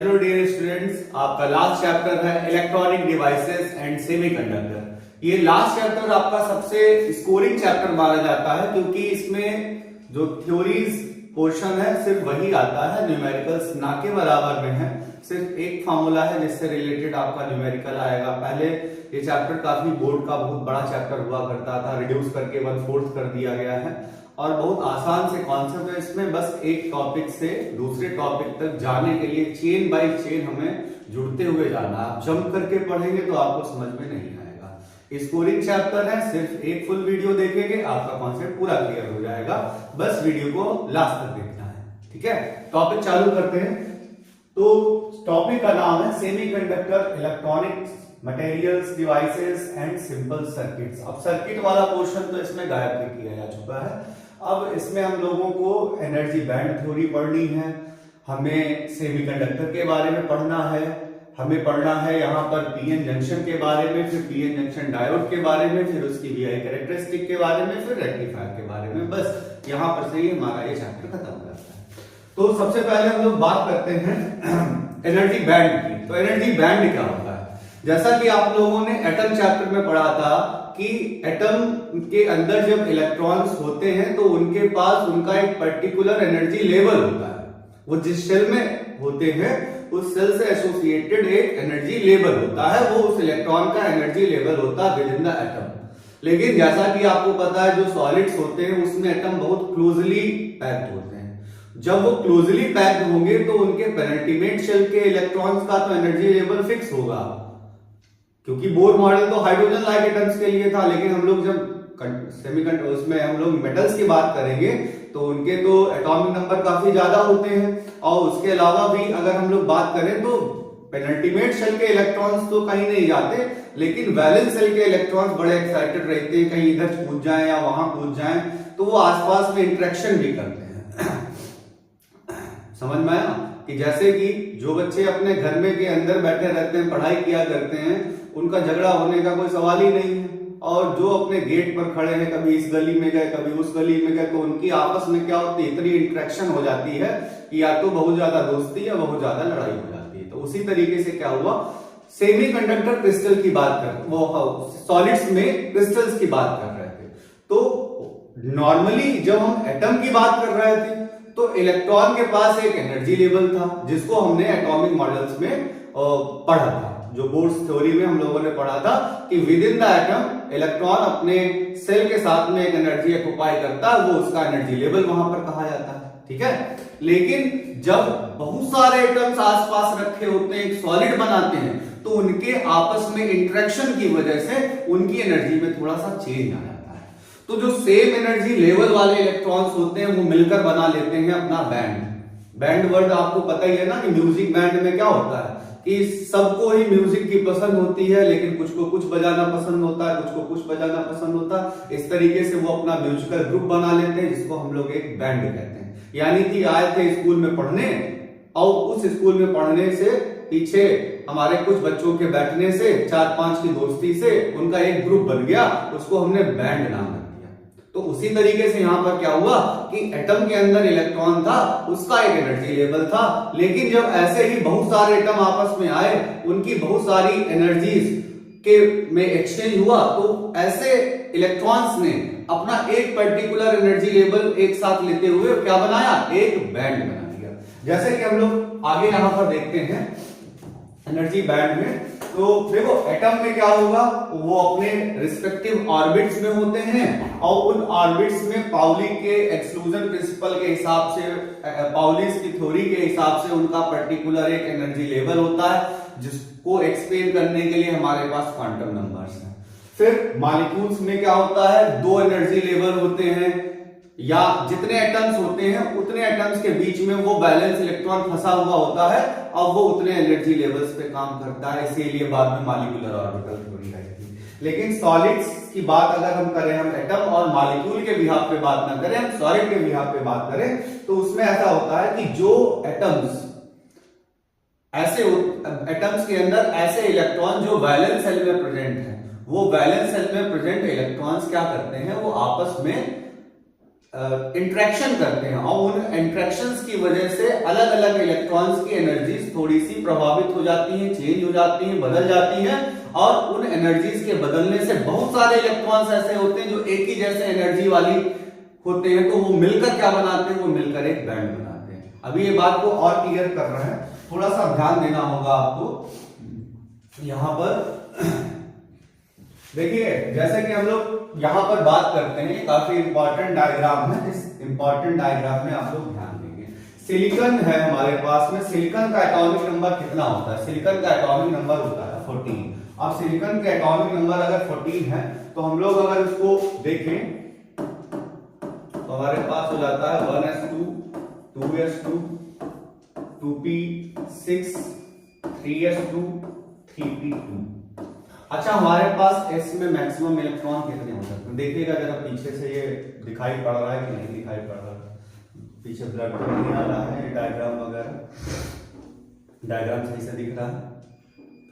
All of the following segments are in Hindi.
हेलो डियर स्टूडेंट्स, आपका लास्ट चैप्टर है इलेक्ट्रॉनिक डिवाइसेस एंड सेमीकंडक्टर। ये लास्ट चैप्टर आपका सबसे स्कोरिंग चैप्टर माना जाता है क्योंकि इसमें जो थ्योरीज पोर्शन है सिर्फ वही आता है, न्यूमेरिकल्स ना के बराबर में है। सिर्फ एक फार्मूला है जिससे रिलेटेड आपका न्यूमेरिकल आएगा। पहले ये चैप्टर काफी बोर्ड का बहुत बड़ा चैप्टर हुआ करता था, रिड्यूस करके 1/4 कर दिया गया है और बहुत आसान से कॉन्सेप्ट है। इसमें बस एक टॉपिक से दूसरे टॉपिक तक जाने के लिए चेन बाय चेन हमें जुड़ते हुए जाना। आप जंप करके पढ़ेंगे तो आपको समझ में नहीं आएगा। स्कोरिंग चैप्टर है, सिर्फ एक फुल वीडियो देखेंगे आपका कॉन्सेप्ट पूरा क्लियर हो जाएगा। बस वीडियो को लास्ट तक देखना है, ठीक है। टॉपिक चालू करते हैं। तो टॉपिक का नाम है semiconductor electronics materials devices and simple circuits. अब सर्किट वाला पोर्शन तो इसमें गायब भी किया जा चुका है। अब इसमें हम लोगों को एनर्जी बैंड थ्योरी पढ़नी है, हमें सेमीकंडक्टर के बारे में पढ़ना है, हमें पढ़ना है यहाँ पर पीएन जंक्शन के बारे में, फिर पीएन जंक्शन डायोड के बारे में, फिर उसकी वीआई कैरेक्टरिस्टिक के बारे में, फिर रेक्टिफायर के बारे में। बस यहाँ पर से ही हमारा ये चैप्टर खत्म हो जाता है। तो सबसे पहले हम लोग बात करते हैं एनर्जी बैंड की। तो एनर्जी बैंड क्या होता है? जैसा कि आप लोगों ने एटम चैप्टर में पढ़ा था कि एटम के अंदर जब इलेक्ट्रॉन्स होते हैं तो उनके पास उनका एक पर्टिकुलर एनर्जी लेवल होता है। वो जिस सेल में होते हैं उस सेल से एसोसिएटेड एक एनर्जी लेवल होता है, वो उस इलेक्ट्रॉन का एनर्जी लेवल होता है विद इन द एटम। लेकिन जैसा कि आपको पता है जो सॉलिड्स होते हैं उसमें एटम बहुत क्लोजली पैक्ड होते हैं। जब वो क्लोजली पैक्ड होंगे तो उनके पेनल्टीमेट शेल के इलेक्ट्रॉन्स का तो एनर्जी लेवल फिक्स होगा, क्योंकि बोर मॉडल तो हाइड्रोजन लाइक एटम्स के लिए था। लेकिन हम लोग जब सेमीकंडक्टर उसमें हम लोग मेटल्स की बात करेंगे तो उनके तो एटॉमिक नंबर काफी ज्यादा होते हैं। और उसके अलावा भी अगर हम लोग बात करें तो पेनल्टीमेट शेल के इलेक्ट्रॉन्स तो कहीं नहीं जाते, लेकिन वैलेंस शेल के इलेक्ट्रॉन्स बड़े एक्साइटेड रहते हैं, कहीं इधर कूद जाएं या वहां कूद जाएं तो वो आसपास में इंटरेक्शन भी करते हैं। समझ में आया कि जैसे कि जो बच्चे अपने घर में के अंदर बैठे रहते हैं, पढ़ाई किया करते हैं, उनका झगड़ा होने का कोई सवाल ही नहीं है। और जो अपने गेट पर खड़े हैं, कभी इस गली में गए कभी उस गली में गए, तो उनकी आपस में क्या होती है, इतनी इंटरेक्शन हो जाती है कि या तो बहुत ज्यादा दोस्ती या बहुत ज्यादा लड़ाई हो जाती है। तो उसी तरीके से क्या हुआ, सेमीकंडक्टर क्रिस्टल की बात कर, वो सॉलिड्स में क्रिस्टल्स की बात कर रहे थे। तो नॉर्मली जब हम एटम की बात कर रहे थे तो इलेक्ट्रॉन के पास एक एनर्जी लेवल था जिसको हमने एटॉमिक मॉडल्स में पढ़ा था। जो बोर्स थ्योरी में हम लोगों ने पढ़ा था कि with in the atom electron अपने सेल के साथ में एक एनर्जी ऑक्युपाई करता है, वो उसका एनर्जी लेवल वहां पर कहा जाता है, ठीक है। लेकिन जब बहुत सारे एटम्स आसपास रखे होते हैं, एक सॉलिड बनाते हैं, तो उनके आपस में इंटरेक्शन की वजह से उनकी एनर्जी में थोड़ा सा चेंज आ जाता है। तो जो सेम एनर्जी लेवल वाले इलेक्ट्रॉन्स होते हैं वो मिलकर बना लेते हैं अपना बैंड। बैंड वर्ड आपको पता ही है ना कि म्यूजिक बैंड में क्या होता है कि सबको ही म्यूजिक की पसंद होती है, लेकिन कुछ को कुछ बजाना पसंद होता है, कुछ को कुछ बजाना पसंद होता है। इस तरीके से वो अपना म्यूजिकल ग्रुप बना लेते हैं जिसको हम लोग एक बैंड कहते हैं। यानी कि आए थे स्कूल में पढ़ने और उस स्कूल में पढ़ने से पीछे हमारे कुछ बच्चों के बैठने से 4-5 की दोस्ती से उनका एक ग्रुप बन गया, उसको हमने बैंड नाम रख दिया। तो उसी तरीके से यहां पर क्या हुआ कि एटम के अंदर इलेक्ट्रॉन था, उसका एक एनर्जी लेवल था। लेकिन जब ऐसे ही बहुत सारे एटम आपस में आए, उनकी बहुत सारी एनर्जीज के में एक्सचेंज हुआ, तो ऐसे इलेक्ट्रॉन्स ने अपना एक पर्टिकुलर एनर्जी लेवल एक साथ लेते हुए क्या बनाया, एक बैंड बना दिया। जैसे कि हम लोग आगे यहां पर देखते हैं एनर्जी बैंड में, तो देखो एटम में क्या होगा, वो अपने रिस्पेक्टिव ऑर्बिट्स में होते हैं और उन ऑर्बिट्स में पाउली के एक्सक्लूजन प्रिंसिपल के हिसाब से, पाउलीज की थ्योरी के हिसाब से उनका पर्टिकुलर एक एनर्जी लेवल होता है जिसको एक्सप्लेन करने के लिए हमारे पास क्वांटम नंबर्स हैं। फिर मॉलिक्यूल्स में क्या होता है, 2 एनर्जी लेवल होते हैं, या जितने एटम्स होते हैं उतने एटम्स के बीच में वो बैलेंस इलेक्ट्रॉन फंसा हुआ होता है और वो उतने एनर्जी लेवल्स पे काम करता है। इसीलिए बाद में मॉलिक्यूलर ऑर्बिटल थ्योरी आई थी। लेकिन सॉलिड्स की बात अगर हम करें, हम एटम और मॉलिक्यूल के बिहाफ पे बात ना करें, हम सॉलिड के बिहाफ पे बात करें, तो उसमें ऐसा होता है कि जो एटम्स ऐसे एटम्स के अंदर ऐसे इलेक्ट्रॉन जो वैलेंस सेल में प्रेजेंट है, वो वैलेंस सेल में प्रेजेंट इलेक्ट्रॉन्स क्या करते हैं, वो आपस में इंट्रैक्शन करते हैं और उन इंट्रैक्शंस की वजह से अलग अलग इलेक्ट्रॉन्स की एनर्जीज थोड़ी सी प्रभावित हो जाती हैं, चेंज हो जाती हैं, बदल जाती हैं। और उन एनर्जीज के बदलने से बहुत सारे इलेक्ट्रॉन्स ऐसे होते हैं जो एक ही जैसे एनर्जी वाली होते हैं, तो वो मिलकर क्या बनाते हैं, वो मिलकर एक बैंड बनाते हैं। अभी ये बात को और क्लियर कर रहे हैं, थोड़ा सा ध्यान देना होगा आपको। यहां पर देखिए, जैसे कि हम लोग यहां पर बात करते हैं, काफी इंपॉर्टेंट डायग्राम है, इस इंपॉर्टेंट डायग्राम में आप लोग ध्यान देंगे। सिलिकॉन है हमारे पास में, सिलिकॉन का एटॉमिक नंबर कितना होता है? सिलिकॉन का एटॉमिक नंबर होता है 14। अब सिलिकॉन का एटॉमिक नंबर अगर 14 है तो हम लोग अगर उसको देखें तो हमारे पास हो जाता है 1s2 2s2 2p6 3s2 3p2। अच्छा, हमारे पास s में मैक्सिमम इलेक्ट्रॉन कितने हो सकते हैं? देखिएगा जरा पीछे से, ये दिखाई पड़ रहा है कि नहीं दिखाई पड़ रहा है? पीछे ब्लड तो नहीं आ रहा है, डायग्राम वगैरह, डायग्राम सही से दिख रहा है?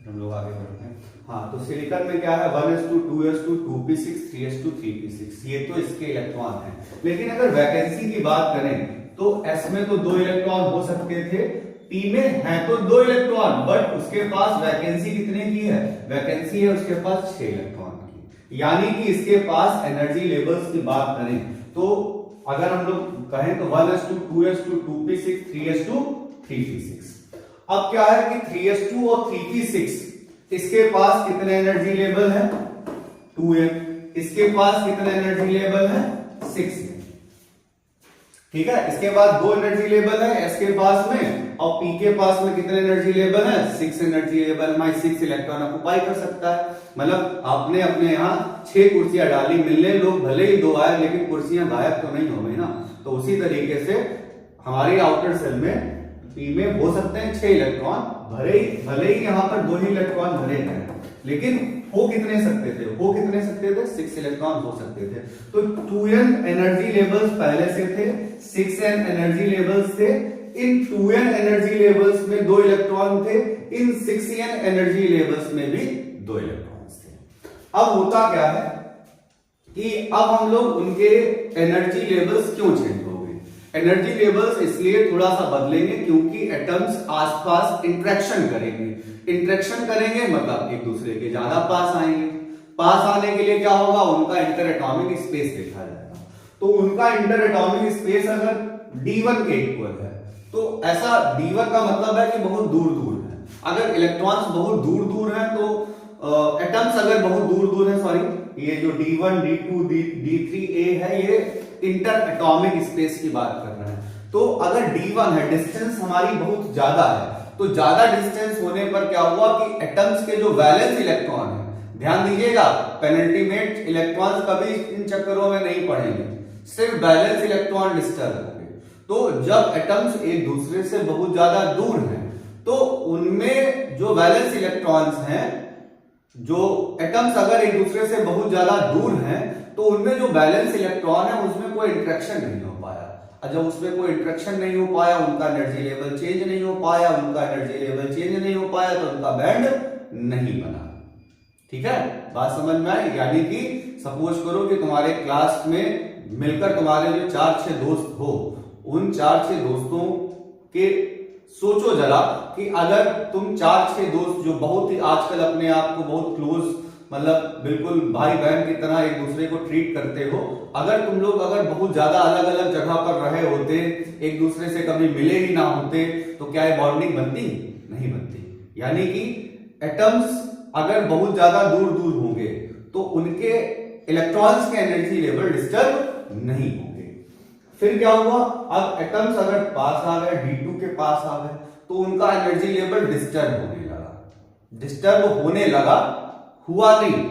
हम लोग आगे बढ़ते हैं। हाँ, तो सिलिकॉन में क्या है? 1s2 2s2 2p6 3s2 3p6, ये तो इसके इलेक्ट्रॉन हैं। लेकिन अगर वैकेंसी की बात करें तो s में तो 2 इलेक्ट्रॉन हो सकते थे, p में है तो 2 इलेक्ट्रॉन, बट उसके पास वैकेंसी कितने की है? वैकेंसी है उसके पास 6 इलेक्ट्रॉन की। यानी कि इसके पास एनर्जी लेवल्स की बात करें तो अगर हम लोग कहें तो 1s2 2s2 2p6 3s2 3p6। अब क्या है कि 3s2 और 3p6 इसके पास कितने एनर्जी लेवल है? 2m। इसके पास कितने एनर्जी लेवल है? 6m। ठीक है, इसके बाद 2 एनर्जी लेवल है s के पास में, और p के पास में कितने एनर्जी लेवल है? 6 एनर्जी लेवल में 6 इलेक्ट्रॉन ऑक्युपाई कर सकता है। मतलब आपने अपने यहाँ 6 कुर्सियां डाली, मिलने लोग भले ही 2 आए लेकिन कुर्सियां गायब तो नहीं हो गई ना। तो उसी तरीके से हमारे आउटर सेल में p में हो सकते हैं 6 इलेक्ट्रॉन, भले ही यहाँ पर 2 ही इलेक्ट्रॉन भरे हैं, लेकिन हो कितने सकते थे? 6 इलेक्ट्रॉन हो सकते थे। तो 2n एनर्जी लेवल्स पहले से थे, 6n एनर्जी लेवल्स थे। इन 2n एनर्जी लेवल्स में 2 इलेक्ट्रॉन थे, इन 6n एनर्जी लेवल्स में भी 2 इलेक्ट्रॉन्स थे। अब होता क्या है कि अब हम लोग उनके एनर्जी लेवल्स क्यों चेंज हो गए? एनर्जी लेवल्स इसलिए थोड़ा सा बदलेंगे क्योंकि एटम्स आसपास इंटरेक्शन करेंगे। इंटरेक्शन करेंगे मतलब एक दूसरे के ज्यादा पास आएंगे। पास आने के लिए क्या होगा? उनका इंटर एटॉमिक स्पेस देखा जाएगा। तो उनका इंटर एटॉमिक स्पेस अगर d1 के इक्वल है तो ऐसा d1 का मतलब है कि बहुत दूर दूर है। अगर इलेक्ट्रॉन्स बहुत दूर दूर हैं तो एटम्स अगर बहुत दूर दूर है, सॉरी, ये जो d1 d2 d3a है, ये इंटर एटॉमिक स्पेस की बात कर रहे हैं। तो अगर d1 है, डिस्टेंस हमारी बहुत ज्यादा है, तो ज्यादा डिस्टेंस होने पर क्या हुआ कि एटम्स के जो वैलेंस इलेक्ट्रॉन है, ध्यान दीजिएगा, पेनल्टीमेट इलेक्ट्रॉन्स कभी इन चक्करों में नहीं पड़ेंगे, सिर्फ बैलेंस इलेक्ट्रॉन डिस्टर्ब होंगे। तो जब एटम्स एक दूसरे से बहुत ज्यादा दूर हैं तो उनमें जो वैलेंस इलेक्ट्रॉन्स हैं, जो एटम्स अगर एक दूसरे से बहुत ज्यादा दूर हैं तो उनमें जो बैलेंस इलेक्ट्रॉन है उसमें कोई इंटरेक्शन नहीं हो पाया। और जब उसमें कोई इंटरेक्शन नहीं हो पाया, उनका एनर्जी लेवल चेंज नहीं हो पाया, उनका एनर्जी लेवल चेंज नहीं हो पाया तो उनका बैंड नहीं बना। ठीक है, बात समझ में आई? यानी कि सपोज करो कि तुम्हारे क्लास में मिलकर तुम्हारे जो 4-6 दोस्त हो, उन 4-6 दोस्तों के सोचो जरा कि अगर तुम 4-6 दोस्त जो बहुत ही आजकल अपने आप को बहुत क्लोज, मतलब बिल्कुल भाई बहन की तरह एक दूसरे को ट्रीट करते हो, अगर तुम लोग अगर बहुत ज्यादा अलग अलग जगह पर रहे होते, एक दूसरे से कभी मिले ही ना होते, तो क्या ये बॉन्डिंग बनती? नहीं बनती। यानी कि एटम्स अगर बहुत ज्यादा दूर दूर होंगे तो उनके इलेक्ट्रॉन्स के एनर्जी लेवल डिस्टर्ब नहीं होंगे। फिर क्या हुआ? अब एटम्स अगर पास आ गए, d2 के पास आ गए, तो उनका एनर्जी लेवल डिस्टर्ब होने लगा। डिस्टर्ब होने लगा, हुआ नहीं।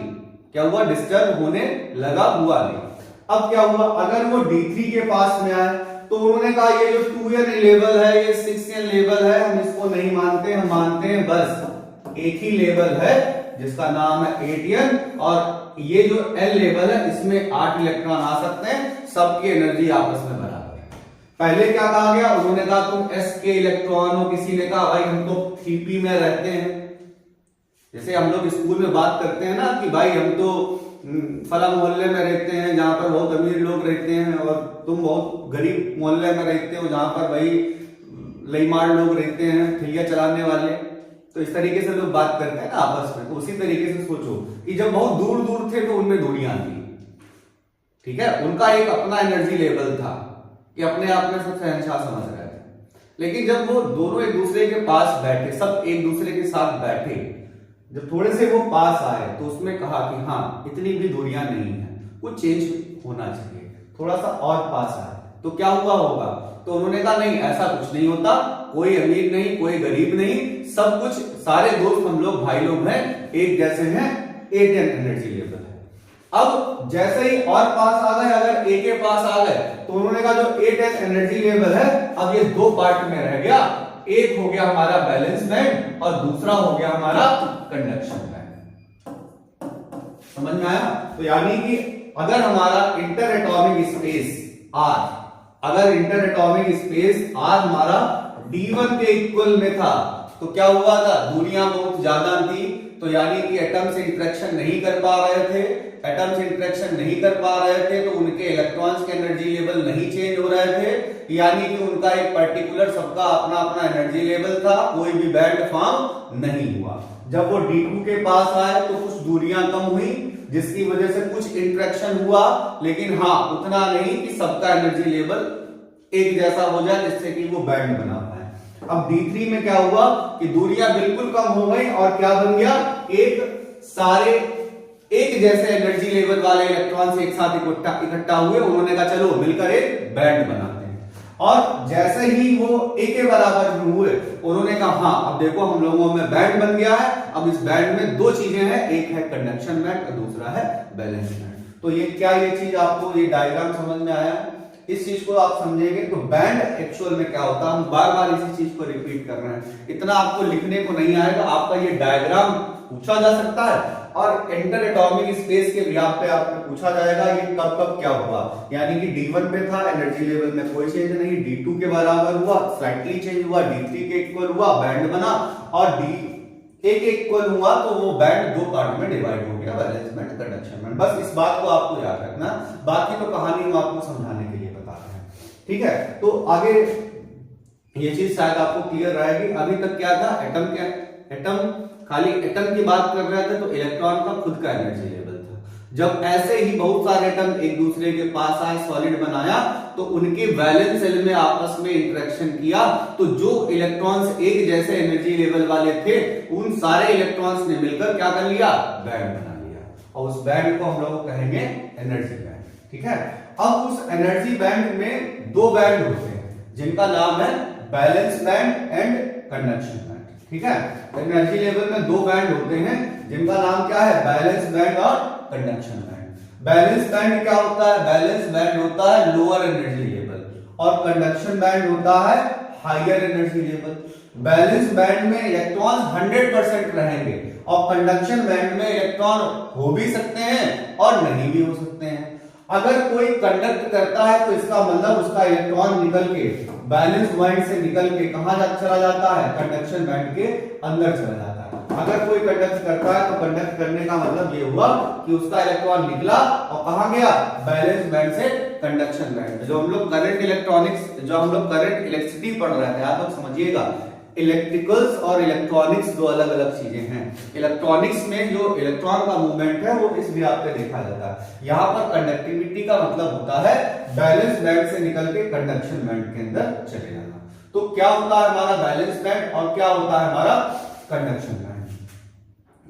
क्या हुआ? डिस्टर्ब होने लगा, हुआ नहीं। अब क्या हुआ? अगर वो d3 के पास में आए तो उन्होंने कहा ये जो 2n लेवल है, ये 6n लेवल है, हम इसको नहीं मानते, हम मानते हैं बस एक ही लेवल है जिसका नाम है 8n, और ये जो l लेवल है इसमें 8 इलेक्ट्रॉन आ सकते हैं, सबकी एनर्जी आपस में बराबर है। पहले क्या कहा गया? उन्होंने कहा तुम s के इलेक्ट्रॉन हो, किसी ने कहा भाई हम तो 3p में रहते हैं। जैसे हम लोग स्कूल में बात करते हैं ना कि भाई हम तो फला मोहल्ले में रहते हैं जहां पर बहुत अमीर लोग रहते हैं और तुम बहुत गरीब मोहल्ले में रहते हो जहां पर भाई लईमार लोग रहते हैं, ठेलिया चलाने वाले, तो इस तरीके से लोग बात करते हैं ना आपस में। तो उसी तरीके से सोचो कि जब बहुत दूर दूर थे तो उनमें दूरियां थी, ठीक है, उनका एक अपना एनर्जी लेवल था कि अपने आप में सब शहंशाह समझ रहे थे। लेकिन जब वो दोनों एक दूसरे के पास बैठे, सब एक दूसरे के साथ बैठे, जब थोड़े से वो पास आए तो उसमें कहा कि हाँ इतनी भी दूरियां नहीं है, कुछ चेंज होना चाहिए, थोड़ा सा और पास आए तो क्या हुआ होगा। तो उन्होंने कहा नहीं ऐसा कुछ नहीं होता, कोई अमीर नहीं कोई गरीब नहीं, सब कुछ सारे दोस्त हम लोग भाई लोग हैं, एक जैसे हैं, एक एनर्जी लेवल है। अब जैसे ही और पास आ गए, अगर ए के पास आ गए तो उन्होंने कहा जो 8 एनर्जी लेवल है अब ये दो पार्ट में रह गया, एक हो गया हमारा बैलेंस बैंड और दूसरा हो गया हमारा कंडक्शन बैंड। समझ में आया? तो यानी कि अगर हमारा इंटर एटॉमिक स्पेस R, अगर इंटर एटॉमिक स्पेस R हमारा D1 के इक्वल में था तो क्या हुआ था, दूरियां बहुत ज्यादा थी, तो यानी कि एटम से इंटरेक्शन नहीं कर पा रहे थे, एटम से इंटरेक्शन नहीं कर पा रहे थे तो उनके इलेक्ट्रॉन्स के एनर्जी लेवल नहीं चेंज हो रहे थे, यानी कि उनका एक पर्टिकुलर सबका अपना अपना एनर्जी लेवल था, कोई भी बैंड फॉर्म नहीं हुआ। जब वो D2 के पास आए तो कुछ दूरियां कम हुई जिसकी वजह से कुछ इंटरेक्शन हुआ, लेकिन हाँ उतना नहीं कि सबका एनर्जी लेवल एक जैसा हो जाए जिससे कि वो बैंड बना पाए। अब D3 में क्या हुआ कि दूरियां बिल्कुल कम हो गई और क्या बन गया, एक सारे एक जैसे एनर्जी लेवल वाले इलेक्ट्रॉन्स एक साथ इकट्ठा हुए, उन्होंने कहा चलो मिलकर एक बैंड बनाते हैं। और जैसे ही वो ए के बराबर हुए उन्होंने कहा हाँ अब देखो हम लोगों में बैंड बन गया है, अब इस बैंड में दो चीजें हैं, एक है कंडक्शन बैंड और दूसरा है बैलेंस बैंड। तो ये क्या, ये चीज आपको ये डायग्राम समझ में आया? इस चीज को आप समझेंगे तो बैंड एक्चुअल में क्या होता है, हम बार बार इसी चीज को रिपीट कर रहे हैं, इतना आपको लिखने को नहीं आएगा, आपका ये डायग्राम पूछा जा सकता है और इंटर एटॉमिक स्पेस के यहाँ पे आपको पूछा जाएगा ये कब कब क्या हुआ, यानी कि D1 पे था एनर्जी लेवल में कोई चेंज नहीं, D2 के बराबर हुआ स्लाइटली चेंज हुआ, D3 के इक्वल हुआ बैंड बना, और D1 के इक्वल हुआ तो वो बैंड दो पार्ट में डिवाइड हो गया, बैलेंस बैंड कंडक्शन बैंड। बस इस बात को आपको याद रखना, बाकी तो कहानी हम आपको समझाने के लिए बता रहे हैं, ठीक है। तो आगे ये चीज शायद आपको क्लियर रहेगी। अभी तक क्या था, एटम खाली एटम की बात कर रहे थे तो इलेक्ट्रॉन का खुद का एनर्जी लेवल था। जब ऐसे ही बहुत सारे एटम एक दूसरे के पास आए, सॉलिड बनाया, तो उनके वैलेंस शेल में आपस में इंटरेक्शन किया, तो जो इलेक्ट्रॉन्स एक जैसे एनर्जी लेवल वाले थे उन सारे इलेक्ट्रॉन्स ने मिलकर क्या कर लिया, बैंड बना लिया, और उस बैंड को हम लोग कहेंगे एनर्जी बैंड, ठीक है। अब उस एनर्जी बैंड में दो बैंड होते हैं जिनका नाम है valence band and conduction band, ठीक है। एनर्जी लेवल में दो बैंड होते हैं जिनका नाम क्या है, बैलेंस बैंड और कंडक्शन बैंड। बैलेंस बैंड क्या होता है, बैलेंस बैंड होता है लोअर एनर्जी लेवल और कंडक्शन बैंड होता है higher energy level. Valence band में इलेक्ट्रॉन 100% रहेंगे और कंडक्शन बैंड में इलेक्ट्रॉन हो भी सकते हैं और नहीं भी हो सकते हैं। अगर कोई कंडक्ट करता है तो इसका मतलब उसका इलेक्ट्रॉन निकल के बैलेंस बैंड से निकल के कहां चला जाता है, कंडक्शन बैंड के अंदर चला जाता है। अगर कोई कंडक्ट करता है तो कंडक्ट करने का मतलब ये हुआ कि उसका इलेक्ट्रॉन निकला और कहां गया, बैलेंस बैंड से कंडक्शन बैंड। जो हम लोग करंट इलेक्ट्रॉनिक्स, जो हम लोग करंट इलेक्ट्रिसिटी पढ़ रहे थे, आप लोग समझिएगा इलेक्ट्रिकल्स और इलेक्ट्रॉनिक्स दो अलग अलग चीजें हैं। इलेक्ट्रॉनिक्स में जो इलेक्ट्रॉन का मूवमेंट है वो इस ग्राफ पे देखा जाता है। यहाँ पर कंडक्टिविटी का मतलब होता है बैलेंस बैंड से निकल के कंडक्शन बैंड के अंदर चले जाना। तो क्या होता है हमारा बैलेंस बैंड और क्या होता है हमारा कंडक्शन बैंड।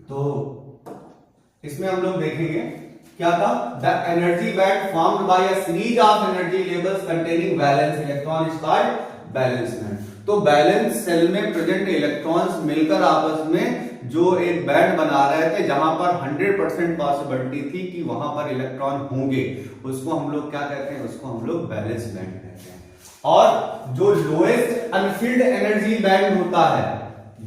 तो इसमें हम लोग देखेंगे क्या था, the energy band formed by a series of energy levels containing valence electron is called balance band. तो बैलेंस सेल में प्रेजेंट इलेक्ट्रॉन्स मिलकर आपस में जो एक बैंड बना रहे थे जहां पर 100% पॉसिबिलिटी थी कि वहां पर इलेक्ट्रॉन होंगे, उसको हम लोग क्या कहते हैं, उसको हम लोग बैलेंस बैंड कहते हैं। और जो लोएस्ट अनफिल्ड एनर्जी बैंड होता है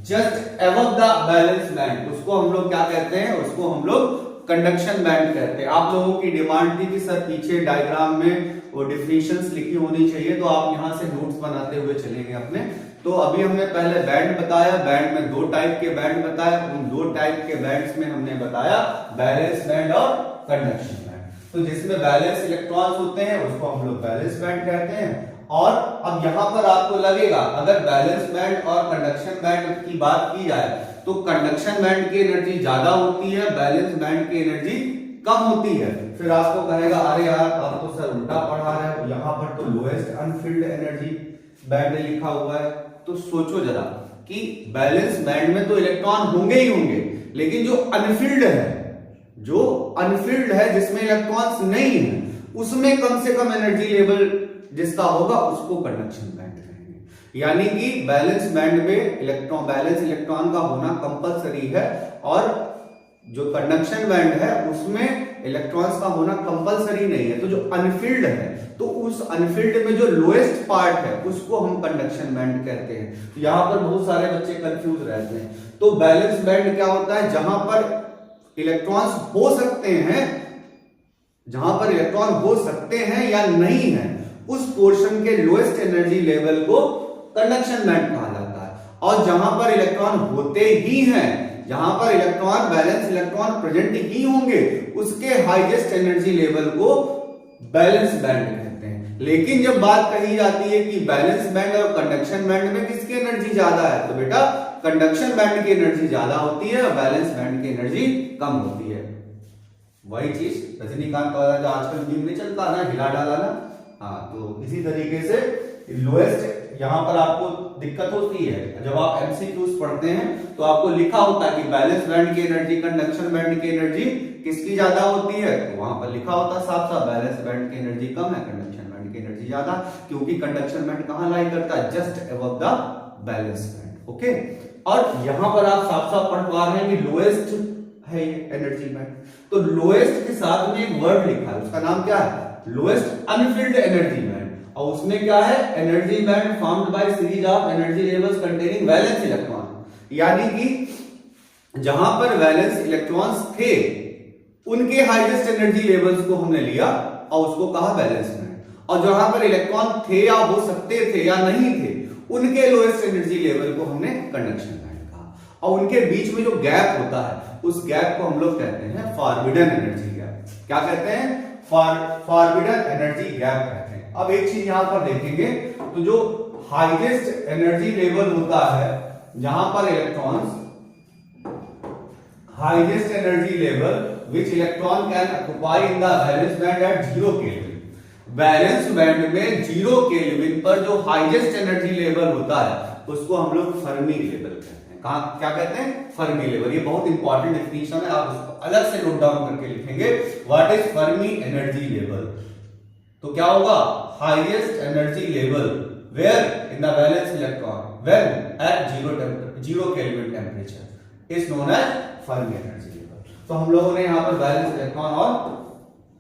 just above the valence band, उसको हम लोग क्या कहते हैं, उसको हम लोग कंडक्शन बैंड कहते हैं। आप लोगों की डिमांड थी कि सर पीछे डायग्राम में वो डिफिनेशंस लिखी होनी चाहिए, तो आप यहां से नोट्स बनाते हुए चलेंगे अपने, तो अभी हमने पहले बैंड बताया, बैंड में 2 टाइप के बैंड बताए, उन 2 टाइप के बैंड्स में हमने बताया बैलेंस बैंड और कंडक्शन बैंड। तो जिसमें बैलेंस इलेक्ट्रॉन्स होते हैं उसको हम लोग बैलेंस बैंड कहते हैं। और अब यहां पर आपको लगेगा अगर बैलेंस बैंड और कंडक्शन बैंड की बात की जाए तो कंडक्शन बैंड की एनर्जी ज्यादा होती है, बैलेंस बैंड की एनर्जी कम होती है। फिर आपको कहेगा अरे यार आप तो सर उल्टा पढ़ा रहे हो, यहां पर तो लोएस्ट अनफिल्ड एनर्जी बैंड लिखा हुआ है। तो सोचो जरा कि बैलेंस बैंड में तो इलेक्ट्रॉन होंगे ही होंगे, लेकिन जो अनफिल्ड है जिसमें इलेक्ट्रॉन्स नहीं है उसमें कम से कम एनर्जी लेवल जिसका होगा उसको कंडक्शन बैंड कहेंगे। यानी कि बैलेंस बैंड में बैलेंस इलेक्ट्रॉन का होना कंपलसरी है और जो कंडक्शन बैंड है उसमें इलेक्ट्रॉन्स का होना कंपलसरी नहीं है। तो जो अनफिल्ड है तो उस अनफिल्ड में जो लोएस्ट पार्ट है उसको हम कंडक्शन बैंड कहते हैं। तो यहां पर बहुत सारे बच्चे कंफ्यूज रहते हैं। तो बैलेंस बैंड क्या होता है, जहां पर इलेक्ट्रॉन्स हो सकते हैं या नहीं है उस पोर्शन के लोएस्ट एनर्जी लेवल को कंडक्शन बैंड कहा जाता है। और जहां पर इलेक्ट्रॉन होते ही हैं, जहां पर इलेक्ट्रॉन बैलेंस इलेक्ट्रॉन प्रेजेंट ही होंगे उसके हाईएस्ट एनर्जी लेवल को बैलेंस बैंड कहते हैं। लेकिन जब बात कही जाती है कि बैलेंस बैंड और कंडक्शन बैंड में किसकी एनर्जी ज्यादा है, तो बेटा कंडक्शन बैंड की एनर्जी ज्यादा होती है और बैलेंस बैंड की एनर्जी कम होती है। वही चीज रजनीकांत वाला जो आजकल मीम नहीं चलता ना, हिला डाला ना, हाँ, तो इसी तरीके से लोएस्ट यहां पर आपको दिक्कत होती है। जब आप एमसीक्यूज पढ़ते हैं तो आपको लिखा होता है कि बैलेंस बैंड की एनर्जी कंडक्शन बैंड की एनर्जी किसकी ज्यादा होती है, तो वहां पर लिखा होता है साफ साफ बैलेंस बैंड की एनर्जी कम है, कंडक्शन बैंड की एनर्जी ज्यादा, क्योंकि कंडक्शन बैंड कहां लाई करता है, just above the valence band. Okay, और यहां पर आप साफ साफ पढ़ पा रहे हैं कि लोएस्ट है एनर्जी बैंड। तो लोएस्ट के साथ में एक वर्ड लिखा है, उसका नाम क्या है, लोएस्ट अनफिल्ड एनर्जी बैंड। और उसमें क्या है, energy band formed by series of energy levels containing valence electron. यानी कि जहां पर वैलेंस इलेक्ट्रॉन्स थे उनके हाईएस्ट एनर्जी लेवल्स को हमने लिया और उसको कहा बैलेंस बैंड। और जहां पर इलेक्ट्रॉन थे या हो सकते थे या नहीं थे उनके लोएस्ट एनर्जी लेवल को हमने कंडक्शन बैंड कहा। और उनके बीच में जो गैप होता है उस गैप को हम लोग कहते हैं फॉरबिडन एनर्जी गैप। क्या कहते हैं, फॉरबिडन एनर्जी गैप कहते हैं। अब एक चीज यहां पर देखेंगे तो जो हाईएस्ट एनर्जी लेवल होता है जहां पर electrons highest energy level which electron can occupy in the valence band at 0 kelvin. Valence band में 0 केल्विन पर जो हाईएस्ट एनर्जी लेवल होता है उसको हम लोग फर्मी लेवल कहते हैं। कहां क्या कहते हैं, फर्मी लेवल। ये बहुत इंपॉर्टेंट डेफिनेशन है, आप उसको अलग से नोट डाउन करके लिखेंगे, what is Fermi energy level. तो क्या होगा, highest energy level where in the valence electron when at 0 kelvin temperature is known as Fermi energy level. तो हम लोगों ने यहाँ पर बैलेंस इलेक्ट्रॉन और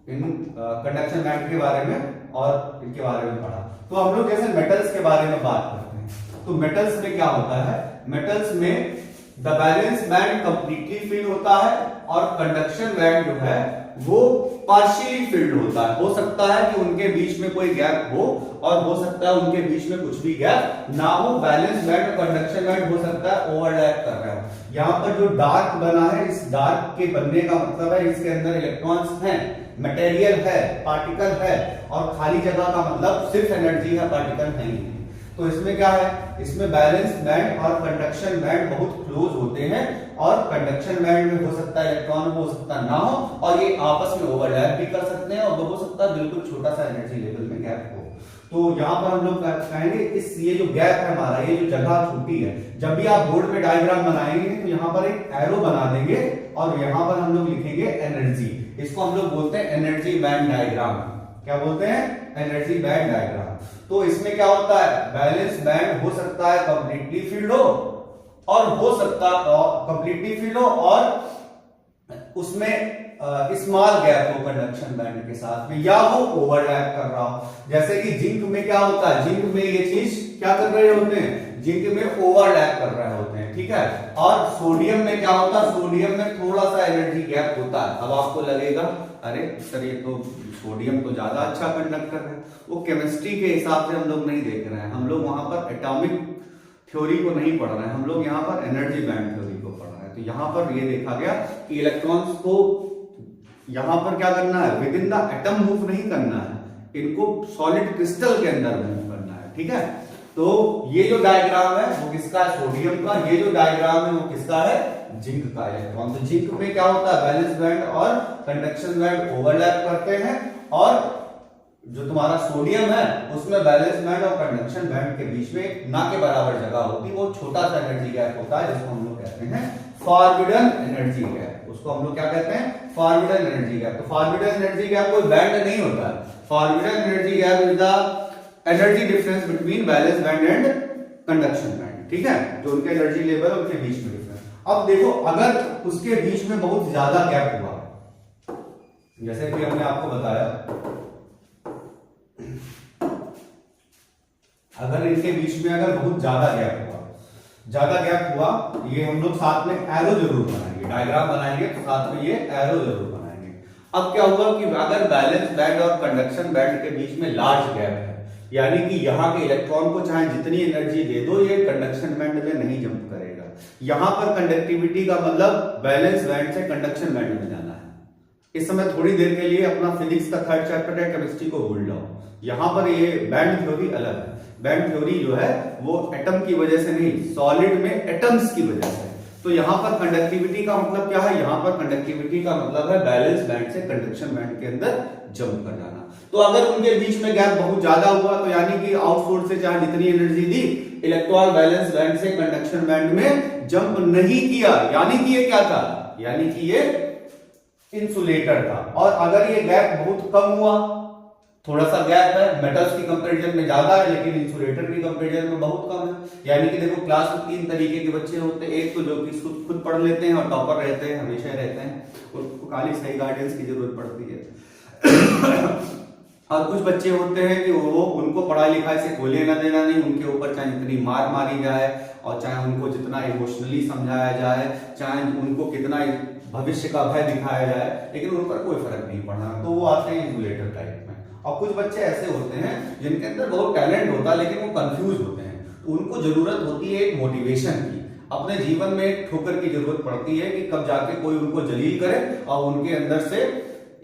इन कंडक्शन बैंड के बारे में और इनके बारे में पढ़ा। तो हम लोग जैसे मेटल्स के बारे में बात करते हैं तो मेटल्स में क्या होता है, मेटल्स में the valence band completely fill होता है और कंडक्शन बैंड जो है वो पार्शियली फिल्ड होता है। हो सकता है कि उनके बीच में कोई गैप हो और हो सकता है उनके बीच में कुछ भी गैप ना हो। बैलेंस बैंड और कंडक्शन बैंड हो सकता है ओवरलैप कर रहा है। यहाँ पर जो डार्क बना है, इस डार्क के बनने का मतलब है इसके अंदर इलेक्ट्रॉन्स हैं, मटेरियल है, पार्टिकल है, और खाली जगह का मतलब सिर्फ एनर्जी है, पार्टिकल नहीं है। तो इसमें क्या है, इसमें बैलेंस बैंड और कंडक्शन बैंड बहुत क्लोज होते हैं और कंडक्शन बैंड में हो सकता है इलेक्ट्रॉन हो सकता ना हो और ये आपस में ओवरलैप भी कर सकते हैं और हो सकता है बिल्कुल छोटा सा एनर्जी लेवल में गैप हो। तो यहाँ पर हम लोग कहेंगे इस ये जो गैप है हमारा, ये जो जगह छोटी है, जब भी आप बोर्ड में डायग्राम बनाएंगे तो यहाँ पर एक एरो बना देंगे और यहाँ पर हम लोग लिखेंगे एनर्जी। इसको हम लोग बोलते हैं एनर्जी बैंड डायग्राम। क्या बोलते हैं, एनर्जी बैंड डायग्राम। तो इसमें क्या होता है, बैलेंस बैंड हो सकता है कंप्लीटली फिल्ड हो और हो सकता कंप्लीटली फिल्ड हो और उसमें स्मॉल गैप हो कंडक्शन बैंड के साथ में, या वो ओवरलैप कर रहा हो। जैसे कि जिंक में क्या होता है, जिंक में ये चीज क्या कर रहे होते हैं, जिंक में ओवरलैप कर रहे होते हैं, ठीक है। और सोडियम में क्या होता है, सोडियम में थोड़ा सा एनर्जी गैप होता है। अब आपको लगेगा अरे सर ये तो सोडियम तो ज्यादा अच्छा कंडक्टर है, वो केमिस्ट्री के हिसाब से हम लोग नहीं देख रहे हैं, हम लोग वहां पर एटॉमिक थ्योरी को नहीं पढ़ रहे हैं, हम लोग यहाँ पर एनर्जी बैंड थ्योरी को पढ़ रहे हैं। तो यहाँ पर ये देखा गया कि इलेक्ट्रॉन्स को यहाँ पर क्या करना है, with in the atom move नहीं करना है, इनको सॉलिड क्रिस्टल के अंदर मूव करना है। ठीक है, तो ये जो डायग्राम है वो किसका है, सोडियम का। ये जो डायग्राम है वो किसका है, जिंक का इलेक्ट्रॉन। तो जिंक में क्या होता है, वैलेंस बैंड और कंडक्शन बैंड ओवरलैप करते हैं, और जो तुम्हारा सोडियम है उसमें वैलेंस बैंड और कंडक्शन बैंड के बीच में ना के बराबर जगह होती है, वो छोटा सा एनर्जी गैप होता है जिसको हम लोग कहते हैं फॉरबिडन एनर्जी गैप। उसको हम लोग क्या कहते हैं, फॉरबिडन एनर्जी गैप। तो फॉरबिडन एनर्जी गैप कोई बैंड नहीं होता है, forbidden energy gap is the energy difference between valence band and conduction band. ठीक है, जो उनके एनर्जी लेवल उनके बीच में डिफरेंस। अब देखो, अगर उसके बीच में बहुत ज्यादा गैप हुआ, जैसे कि हमने आपको बताया, अगर इनके बीच में अगर बहुत ज्यादा गैप हुआ, ये हम लोग साथ में एरो जरूर बनाएंगे, डायग्राम बनाएंगे तो साथ में ये एरो जरूर बनाएंगे। अब क्या हुआ कि अगर बैलेंस बैंड और कंडक्शन बैंड के बीच में लार्ज गैप है, यानी कि यहाँ के इलेक्ट्रॉन को चाहे जितनी एनर्जी दे दो, ये कंडक्शन बैंड में नहीं जंप करेगा। यहां पर कंडक्टिविटी का मतलब बैलेंस बैंड से कंडक्शन बैंड में जाना है। इस समय थोड़ी देर के लिए अपना फिजिक्स का थर्ड चैप्टर है केमिस्ट्री को भूल जाओ, यहां पर ये बैंड थ्योरी अलग है। बैंड थ्योरी जो है वो एटम की वजह से नहीं, सॉलिड में एटम्स की वजह से। तो यहां पर कंडक्टिविटी का मतलब क्या है, यहां पर कंडक्टिविटी का मतलब है बैलेंस बैंड से कंडक्शन बैंड के अंदर जंप कर जाना। तो अगर उनके बीच में गैप बहुत ज्यादा हुआ, तो यानी कि आउटसोर्स से चाहे जितनी एनर्जी दी, इलेक्ट्रॉन बैलेंस बैंड से कंडक्शन बैंड में जंप नहीं किया, यानी कि ये क्या था, यानी कि ये इंसुलेटर था। और अगर ये गैप बहुत कम हुआ, थोड़ा सा गैप है, मेटल्स की कंपैरिजन में ज्यादा है लेकिन इंसुलेटर की कंपैरिजन में बहुत कम है, यानी कि देखो क्लास में 3 तरीके के बच्चे होते हैं। एक तो जो कि खुद पढ़ लेते हैं और टॉपर रहते हैं, हमेशा रहते हैं, उनको खाली सही गाइडेंस की जरूरत पड़ती है। और कुछ बच्चे होते हैं कि वो उनको पढ़ाई लिखाई से कोई लेना देना नहीं, उनके ऊपर चाहे जितनी मार मारी जाए और चाहे उनको जितना इमोशनली समझाया जाए, चाहे उनको कितना भविष्य का भय दिखाया जाए, लेकिन उन पर कोई फर्क नहीं पड़ना, तो वो आते हैं इंसुलेटर टाइप में। और कुछ बच्चे ऐसे होते हैं जिनके अंदर बहुत टैलेंट होता है लेकिन वो कंफ्यूज होते हैं, तो उनको जरूरत होती है एक मोटिवेशन की। अपने जीवन में एक ठोकर की जरूरत पड़ती है कि कब जाके कोई उनको जलील करे और उनके अंदर से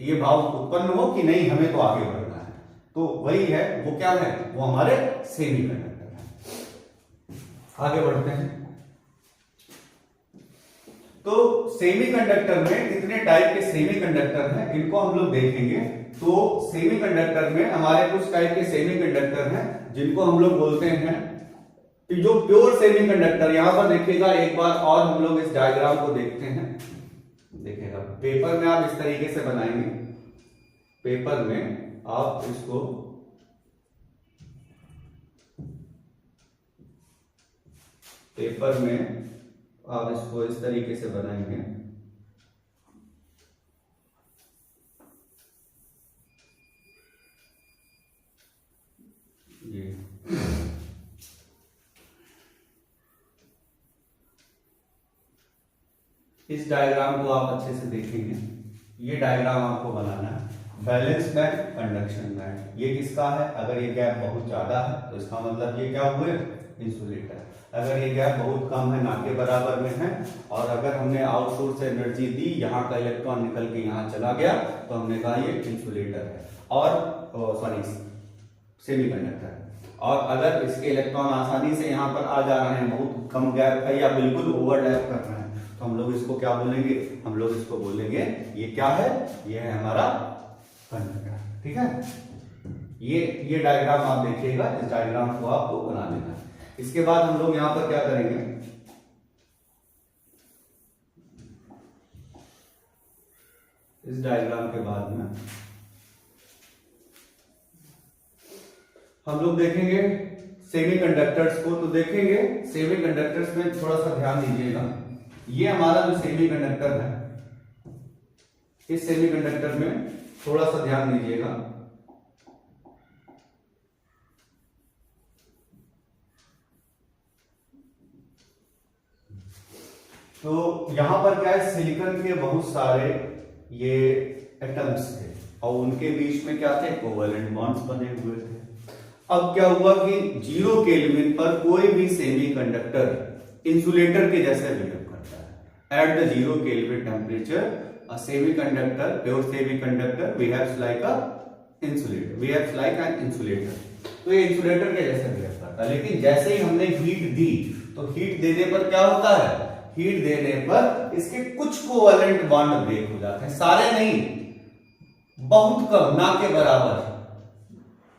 ये भाव उत्पन्न हो कि नहीं, हमें तो आगे बढ़ना है। तो वही है, वो क्या है, वो हमारे सेमीकंडक्टर है। आगे बढ़ते हैं। तो सेमीकंडक्टर में कितने टाइप के सेमीकंडक्टर हैं, इनको हम लोग देखेंगे। तो सेमीकंडक्टर में हमारे कुछ टाइप के सेमीकंडक्टर हैं जिनको हम लोग बोलते हैं कि जो प्योर सेमीकंडक्टर। यहां पर देखिएगा एक बार और, हम लोग इस डायग्राम को देखते हैं। देखिएगा पेपर में आप इस तरीके से बनाएंगे, पेपर में आप इसको इस तरीके से बनाएंगे। ये इस डायग्राम को आप अच्छे से देखेंगे। ये डायग्राम आपको बनाना है, बैलेंस बैंड, कंडक्शन बैंड। ये किसका है, अगर ये गैप बहुत ज्यादा है तो इसका मतलब ये क्या हुए, इंसुलेटर। अगर ये गैप बहुत कम है, ना के बराबर में है, और अगर हमने आउटसोर्स से एनर्जी दी, यहाँ का इलेक्ट्रॉन निकल के यहाँ चला गया, तो हमने कहा ये इंसुलेटर है, और सॉरी सेमीकंडक्टर है। और अगर इसके इलेक्ट्रॉन आसानी से यहाँ पर आ जा रहे हैं, बहुत कम गैप है या बिल्कुल ओवरलैप कर रहे हैं, तो हम लोग इसको क्या बोलेंगे, हम लोग इसको बोलेंगे ये क्या है, ये है हमारा कंडक्टर। ठीक है, ये डायग्राम आप देखिएगा, इस डायग्राम को आपको बना लेना है। इसके बाद हम लोग यहां पर क्या करेंगे, इस डायग्राम के बाद में हम लोग देखेंगे सेमीकंडक्टर्स को। तो देखेंगे सेमीकंडक्टर्स में थोड़ा सा ध्यान दीजिएगा। ये हमारा जो सेमीकंडक्टर है, इस सेमीकंडक्टर में थोड़ा सा ध्यान दीजिएगा। तो यहां पर क्या है, सिलिकॉन के बहुत सारे ये एटम्स थे और उनके बीच में क्या थे, कोवेलेंट बॉन्ड्स बने हुए थे। अब क्या हुआ कि 0 केल्विन पर कोई भी सेमीकंडक्टर इंसुलेटर के जैसा बिहेव करता है। At the 0 kelvin temperature a semiconductor, pure semiconductor behaves like a insulator, behaves like an insulator. तो ये इंसुलेटर के जैसा बिहेव करता है। लेकिन जैसे ही हमने हीट दी तो हीट देने पर क्या होता है, हीट देने पर इसके कुछ कोवैलेंट बॉन्ड ब्रेक हो जाते हैं, सारे नहीं, बहुत कम, ना के बराबर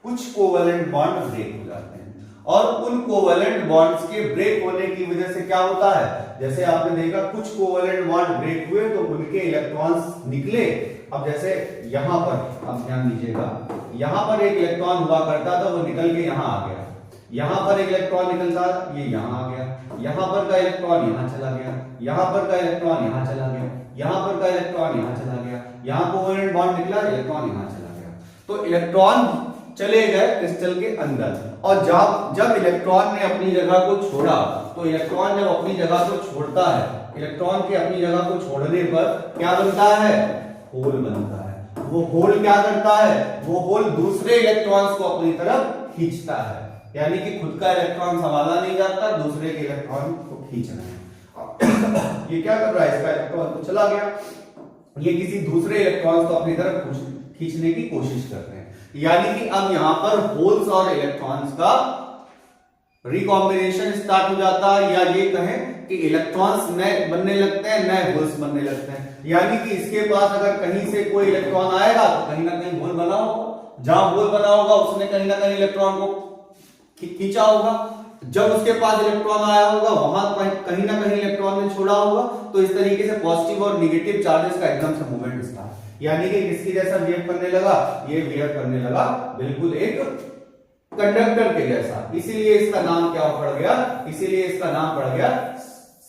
कुछ कोवैलेंट बॉन्ड ब्रेक हो जाते हैं। और उन कोवैलेंट बॉन्ड्स के ब्रेक होने की वजह से क्या होता है, जैसे आपने देखा कुछ कोवैलेंट बॉन्ड ब्रेक हुए तो उनके इलेक्ट्रॉन्स निकले। अब जैसे यहां पर आप ध्यान दीजिएगा, यहां पर एक इलेक्ट्रॉन हुआ करता था, वो निकल के यहां आ गया, यहां पर एक इलेक्ट्रॉन निकलता, ये यहां आ गया, यहां पर का इलेक्ट्रॉन यहां चला गया, यहां पर का इलेक्ट्रॉन यहां चला गया, यहां पर का इलेक्ट्रॉन यहां चला गया, यहां कोवैलेंट बॉन्ड निकला, इलेक्ट्रॉन यहां चला गया। तो इलेक्ट्रॉन चले गए क्रिस्टल के अंदर। और जब इलेक्ट्रॉन ने अपनी जगह को छोड़ा, तो इलेक्ट्रॉन जब अपनी जगह को छोड़ता है, इलेक्ट्रॉन के अपनी जगह को छोड़ने पर क्या बनता है, होल बनता है। वो होल क्या करता है, वो होल दूसरे इलेक्ट्रॉन्स को अपनी तरफ खींचता है, यानी कि खुद का इलेक्ट्रॉन संभाला नहीं जाता, दूसरे के इलेक्ट्रॉन को खींचना है। ये क्या कर रहा है, इसका इलेक्ट्रॉन तो चला गया, ये किसी दूसरे इलेक्ट्रॉन को अपनी तरफ खींचने की कोशिश कर रहे हैं। यानी कि अब यहां पर होल्स और इलेक्ट्रॉन्स का रिकॉम्बिनेशन स्टार्ट हो जाता है, या ये कहें कि इलेक्ट्रॉन्स नए बनने लगते हैं, नए होल्स बनने लगते हैं। यानी कि इसके पास अगर कहीं से कोई इलेक्ट्रॉन आएगा तो कहीं ना कहीं होल बना होगा, जहां होल बना होगा उसने कहीं ना कहीं इलेक्ट्रॉन को खींचा होगा, जब उसके पास इलेक्ट्रॉन आया होगा वहां कहीं ना कहीं इलेक्ट्रॉन ने छोड़ा होगा। तो इस तरीके से पॉजिटिव और नेगेटिव चार्जेस का एकदम से मूवमेंट स्टार्ट, यानी कि किसकी जैसा बिहेव करने लगा, ये बिहेव करने लगा बिल्कुल एक कंडक्टर के जैसा। इसीलिए इसका नाम क्या पड़ गया, इसीलिए इसका नाम पड़ गया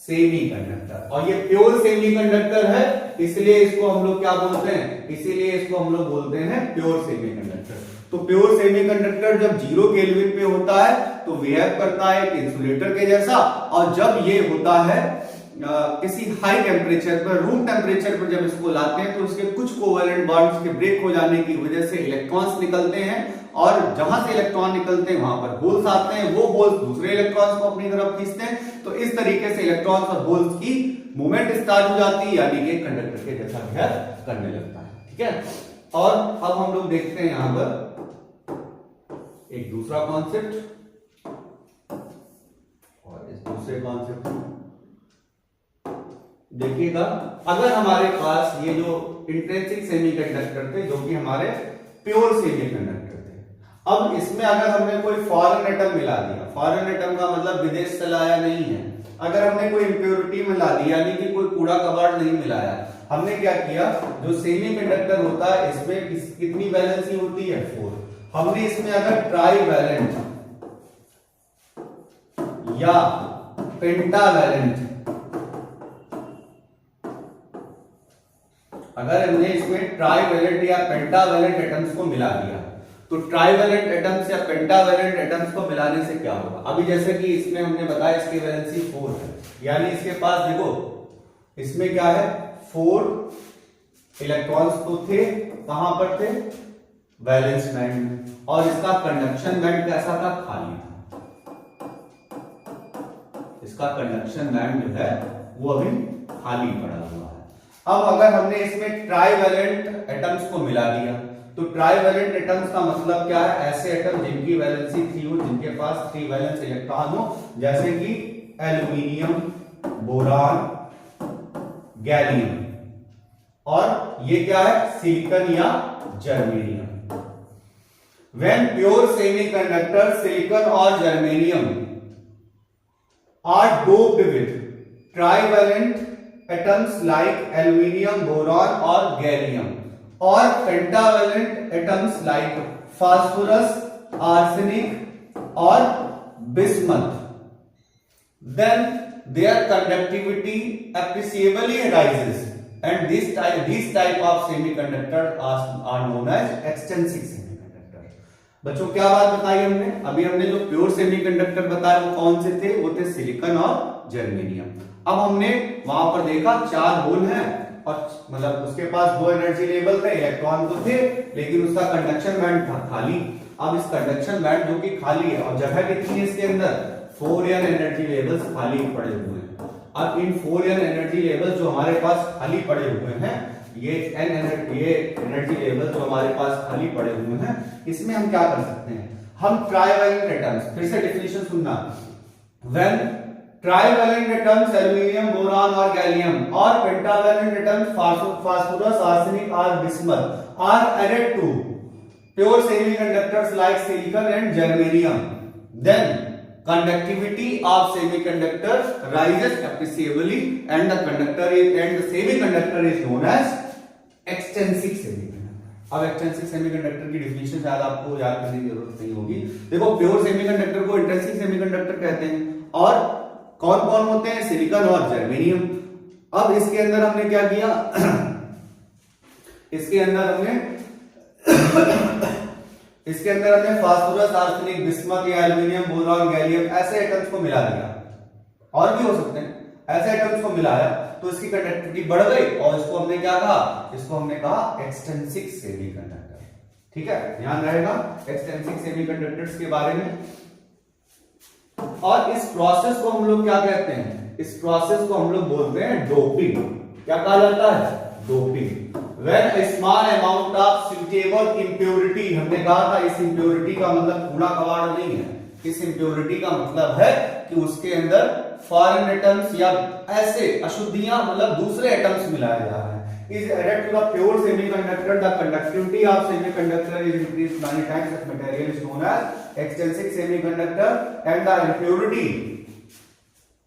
सेमीकंडक्टर। और ये प्योर सेमीकंडक्टर है, इसलिए इसको हम लोग क्या बोलते हैं, इसीलिए इसको हम लोग बोलते हैं प्योर सेमीकंडक्टर। तो प्योर सेमीकंडक्टर जब 0 केल्विन पे होता है तो बिहेव करता है एक इंसुलेटर के जैसा, और जब ये होता है किसी हाई टेम्परेचर पर, रूम टेम्परेचर पर जब इसको लाते हैं तो उसके कुछ कोवैलेंट बॉन्ड्स के ब्रेक हो जाने की वजह से इलेक्ट्रॉन्स निकलते हैं, और जहां से इलेक्ट्रॉन निकलते हैं वहां पर होल्स आते हैं, वो होल्स दूसरे इलेक्ट्रॉन्स को अपनी तरफ खींचते हैं। तो इस तरीके से इलेक्ट्रॉन्स और होल्स की मूवमेंट स्टार्ट हो जाती है, यानी कि कंडक्टर के जैसा बिहेव करने लगता है। ठीक है, और अब हम लोग देखते हैं यहां पर एक दूसरा कॉन्सेप्ट, और इस दूसरे कॉन्सेप्ट देखिएगा। अगर हमारे पास ये जो इंट्रिंसिक सेमीकंडक्टर थे, जो कि हमारे प्योर सेमीकंडक्टर थे, अब इसमें अगर हमने कोई फॉरेन एटम मिला दिया, फॉरेन एटम का मतलब विदेश से लाया नहीं है, अगर हमने कोई इंप्योरिटी मिला दी, यानी कि कोई कूड़ा कबाड़ नहीं मिलाया, हमने क्या किया, जो सेमीकंडक्टर होता है इसमें कितनी वैलेंसी होती है, 4। हमने इसमें अगर ट्राईवैलेंट या पेंटावैलेंट, अगर हमने इसमें ट्राईवैलेंट या पेंटावैलेंट एटम्स को मिला दिया, तो ट्राईवैलेंट एटम्स या पेंटावैलेंट एटम्स को मिलाने से क्या होगा। अभी जैसे कि इसमें हमने बताया इसकी वैलेंसी 4 है, यानी इसके पास देखो इसमें क्या है, 4 इलेक्ट्रॉन्स तो थे, कहां पर थे, वैलेंस बैंड में, और इसका कंडक्शन बैंड कैसा था, खाली था। इसका कंडक्शन बैंड जो है वो अभी खाली पड़ा हुआ है। अब अगर हमने इसमें ट्राईवैलेंट एटम्स को मिला दिया, तो ट्राईवैलेंट एटम्स का मतलब क्या है, ऐसे एटम जिनकी वैलेंसी 3 हो, जिनके पास 3 वैलेंस इलेक्ट्रॉन हो, जैसे कि एल्यूमिनियम, बोरान, गैलियम, और ये क्या है, सिलिकॉन या germanium. When pure semiconductor silicon or germanium are doped with trivalent atoms like aluminium, boron or gallium, or pentavalent atoms like phosphorus, arsenic or bismuth, then their conductivity appreciably rises, and these type of semiconductors are known as extrinsic semiconductor। बच्चों क्या बात बताई हमने, अभी हमने जो प्योर सेमीकंडक्टर बताया वो कौन से थे, वो थे सिलिकॉन और जर्मेनियम। अब हमने वहां पर देखा 4 होल हैं, और मतलब उसके पास 2 एनर्जी लेवल थे, इलेक्ट्रॉन तो थे लेकिन उसका कंडक्शन बैंड था खाली। अब इस कंडक्शन बैंड जो कि खाली है और जगह कितनी है इसके अंदर 4n एनर्जी लेवल्स खाली पड़े हुए हैं। अब इन 4n एनर्जी लेवल्स जो हमारे पास खाली पड़े हुए हैं, ये एनर्जी लेवल जो हमारे पास खाली पड़े हुए हैं, इसमें हम क्या कर सकते हैं, हम ट्राइवैलेंट एटम्स, फिर से डेफिनेशन सुनना, when trivalent atoms aluminium, boron और गैलियम और पेंटावैलेंट एटम्स फास्फोरस, आर्सेनिक और bismuth are added to pure semiconductors like silicon and germanium, then conductivity of semiconductor rises appreciably and the semiconductor is known as extrinsic semiconductor। अब extrinsic semiconductor की definition शायद आपको याद करने की जरूरत नहीं होगी। देखो प्योर सेमीकंडक्टर को इंट्रिंसिक सेमीकंडक्टर कहते हैं और कौन कौन होते हैं, सिलिकॉन और जर्मेनियम। अब इसके अंदर हमने क्या किया इसके अंदर हमने फास्फोरस, आर्सेनिक, बिस्मथ या एल्यूमिनियम, बोरॉन, गैलियम ऐसे एटम्स को मिला दिया, और भी हो सकते हैं, ऐसे एटम्स को मिलाया तो इसकी कंडक्टिविटी बढ़ गई और इसको हमने क्या कहा, इसको हमने कहा एक्सट्रिंसिक सेमीकंडक्टर। ठीक है, ध्यान रहेगा एक्सट्रिंसिक सेमीकंडक्टर्स के बारे में। और इस प्रोसेस को हम लोग क्या कहते हैं, इस प्रोसेस को हम लोग बोलते हैं डोपिंग। क्या कहा जाता है, doping. When a small amount of suitable impurity, हमने कहा था इस impurity का मतलब कूड़ा कबाड़ नहीं है, इस impurity का मतलब है कि उसके अंदर फॉरेन एटम्स या ऐसे अशुद्धियां मतलब दूसरे एटम्स मिलाए जा रहे हैं। Is added to the pure semiconductor, the conductivity of semiconductor is increased many times, such material is known as extrinsic semiconductor and the impurity